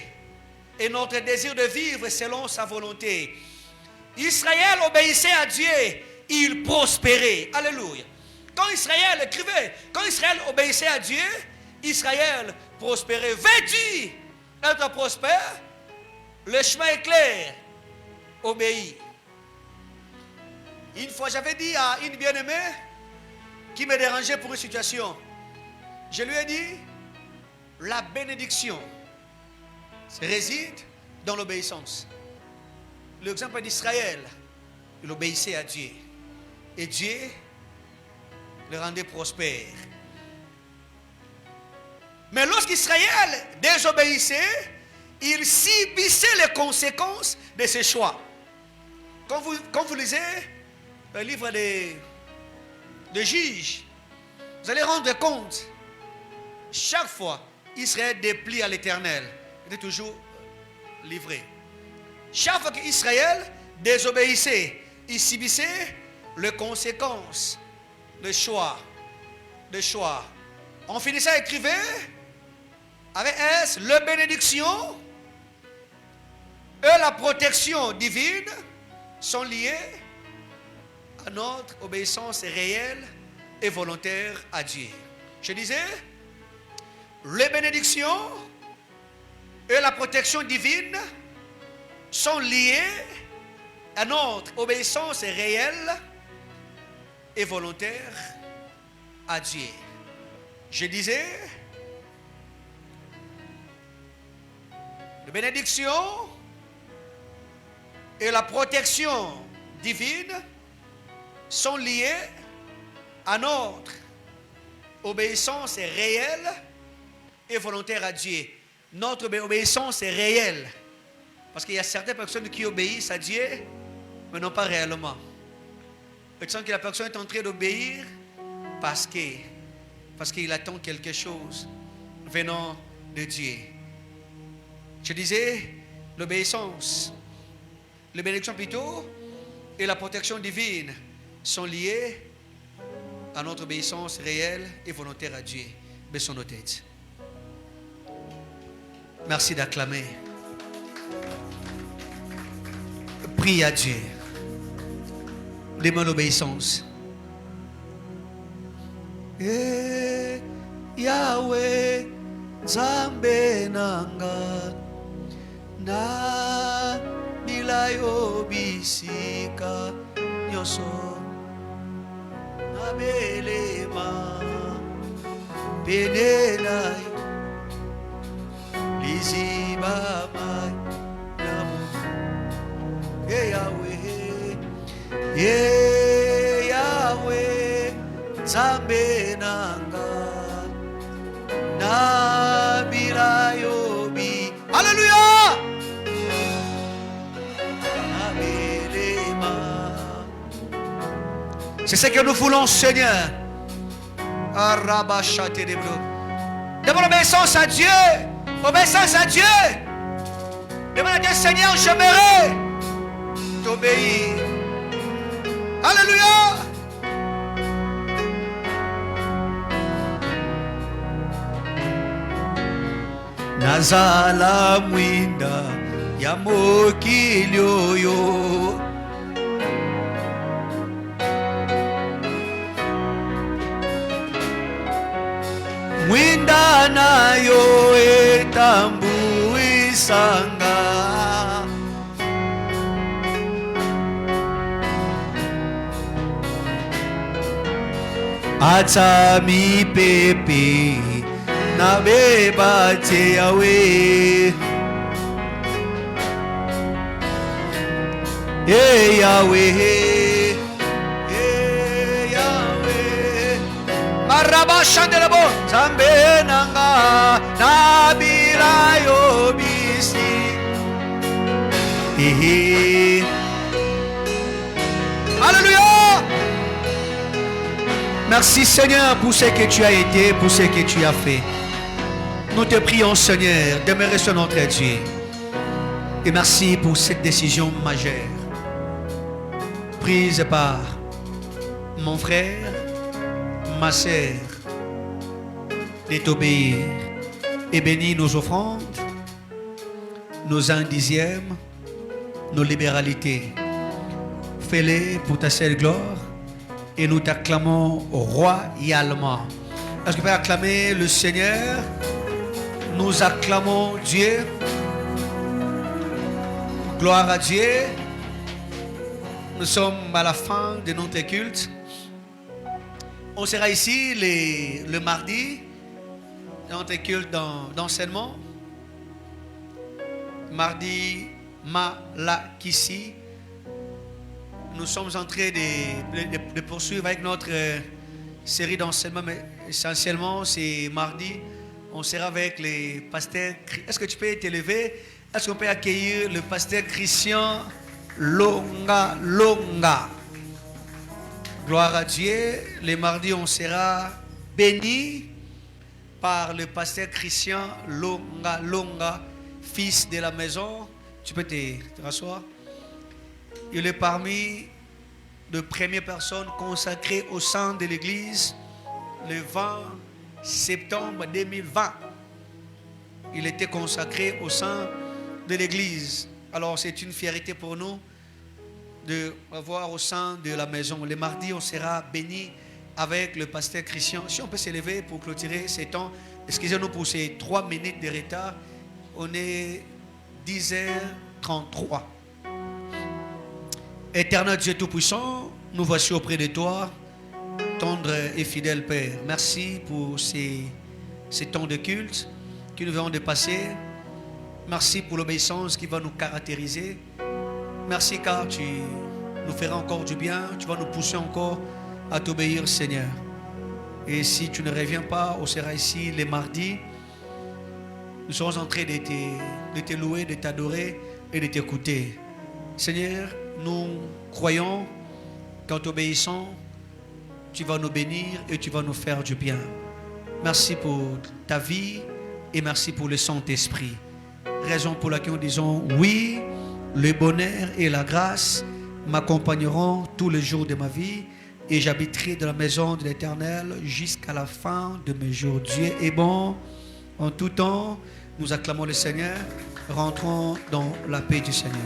et notre désir de vivre selon sa volonté. Israël obéissait à Dieu, il prospérait. Alléluia. Quand Israël écrivait, quand Israël obéissait à Dieu, Israël prospérait. Veux-tu être prospère? Le chemin est clair. Obéis. Une fois, j'avais dit à une bien-aimée qui me dérangeait pour une situation, je lui ai dit, la bénédiction réside dans l'obéissance. L'exemple d'Israël, il obéissait à Dieu. Et Dieu le rendait prospère. Mais lorsqu'Israël désobéissait, il subissait les conséquences de ses choix. Quand vous lisez le livre de Juges, vous allez rendre compte, chaque fois, Israël déplie à l'Éternel. Il est toujours livré. Chaque fois qu'Israël désobéissait, il subissait les conséquences de choix. On finissait à écrire avec S, la bénédiction et la protection divine sont liés à notre obéissance réelle et volontaire à Dieu. Je disais, les bénédictions et la protection divine sont liées à notre obéissance réelle et volontaire à Dieu. Je disais, les bénédictions et la protection divine sont liées à notre obéissance réelle et volontaire à Dieu. Notre obéissance est réelle. Parce qu'il y a certaines personnes qui obéissent à Dieu, mais non pas réellement. Peut-être que la personne est en train d'obéir parce qu'il attend quelque chose venant de Dieu. Je disais, l'obéissance, les bénédictions plutôt, et la protection divine sont liées à notre obéissance réelle et volontaire à Dieu. Baissons nos têtes. Merci d'acclamer. Prie à Dieu. Demande l'obéissance. Yahweh, Nzambe nanga, na milayo bisika nyoso, na belema, benenai, liziba mai, namu, Yahweh, Yahweh, Nzambe nanga, na milayo bi. Alléluia! C'est ce que nous voulons, Seigneur. Demande l'obéissance à Dieu. Obéissance à Dieu. Demande à Dieu, Seigneur, j'aimerais t'obéir. Alléluia. Nazala mwinda ya mokili oyo, mwinda nayo etambuisanga, ata mipepe na beba te Yahweh. Hey Yahweh, hey Yahweh, maraba chandelebo, Nzambe nanga, nabila yobisi. Alléluia. Merci Seigneur pour ce que tu as été, pour ce que tu as fait. Nous te prions Seigneur, demeure sur notre Dieu. Et merci pour cette décision majeure prise par mon frère, ma sœur, de t'obéir. Et bénis nos offrandes, nos un dixièmes, nos libéralités. Fais-les pour ta seule gloire et nous t'acclamons royalement. Est-ce que tu peux acclamer le Seigneur? Nous acclamons Dieu. Gloire à Dieu. Nous sommes à la fin de notre culte. On sera ici le mardi dans notre culte d'enseignement. Mardi Malakissi. Nous sommes en train de poursuivre avec notre série d'enseignement, mais essentiellement c'est mardi. on sera avec les pasteurs. Est-ce que tu peux t'élever? Est-ce qu'on peut accueillir le pasteur Christian Longa? Gloire à Dieu. Les mardis, on sera béni par le pasteur Christian Longa, fils de la maison. Tu peux te rasseoir. Il est parmi les premières personnes consacrées au sein de l'église le 20 septembre 2020. Il était consacré au sein de l'église. Alors c'est une fierté pour nous de avoir au sein de la maison. Les mardis, on sera béni avec le pasteur Christian. Si on peut s'élever pour clôturer ces temps. Excusez-nous pour ces 3 minutes de retard. On est 10h33. Éternel Dieu Tout-Puissant, nous voici auprès de toi, tendre et fidèle Père. Merci pour ces temps de culte que nous venons de passer. Merci pour l'obéissance qui va nous caractériser. Merci car tu nous feras encore du bien. Tu vas nous pousser encore à t'obéir, Seigneur. Et si tu ne reviens pas, on sera ici les mardis. Nous serons en train de te louer, de t'adorer et de t'écouter. Seigneur, nous croyons qu'en t'obéissant, tu vas nous bénir et tu vas nous faire du bien. Merci pour ta vie et merci pour le Saint-Esprit. Raison pour laquelle nous disons oui, le bonheur et la grâce m'accompagneront tous les jours de ma vie et j'habiterai dans la maison de l'Éternel jusqu'à la fin de mes jours. Dieu est bon en tout temps. Nous acclamons le Seigneur. Rentrons dans la paix du Seigneur.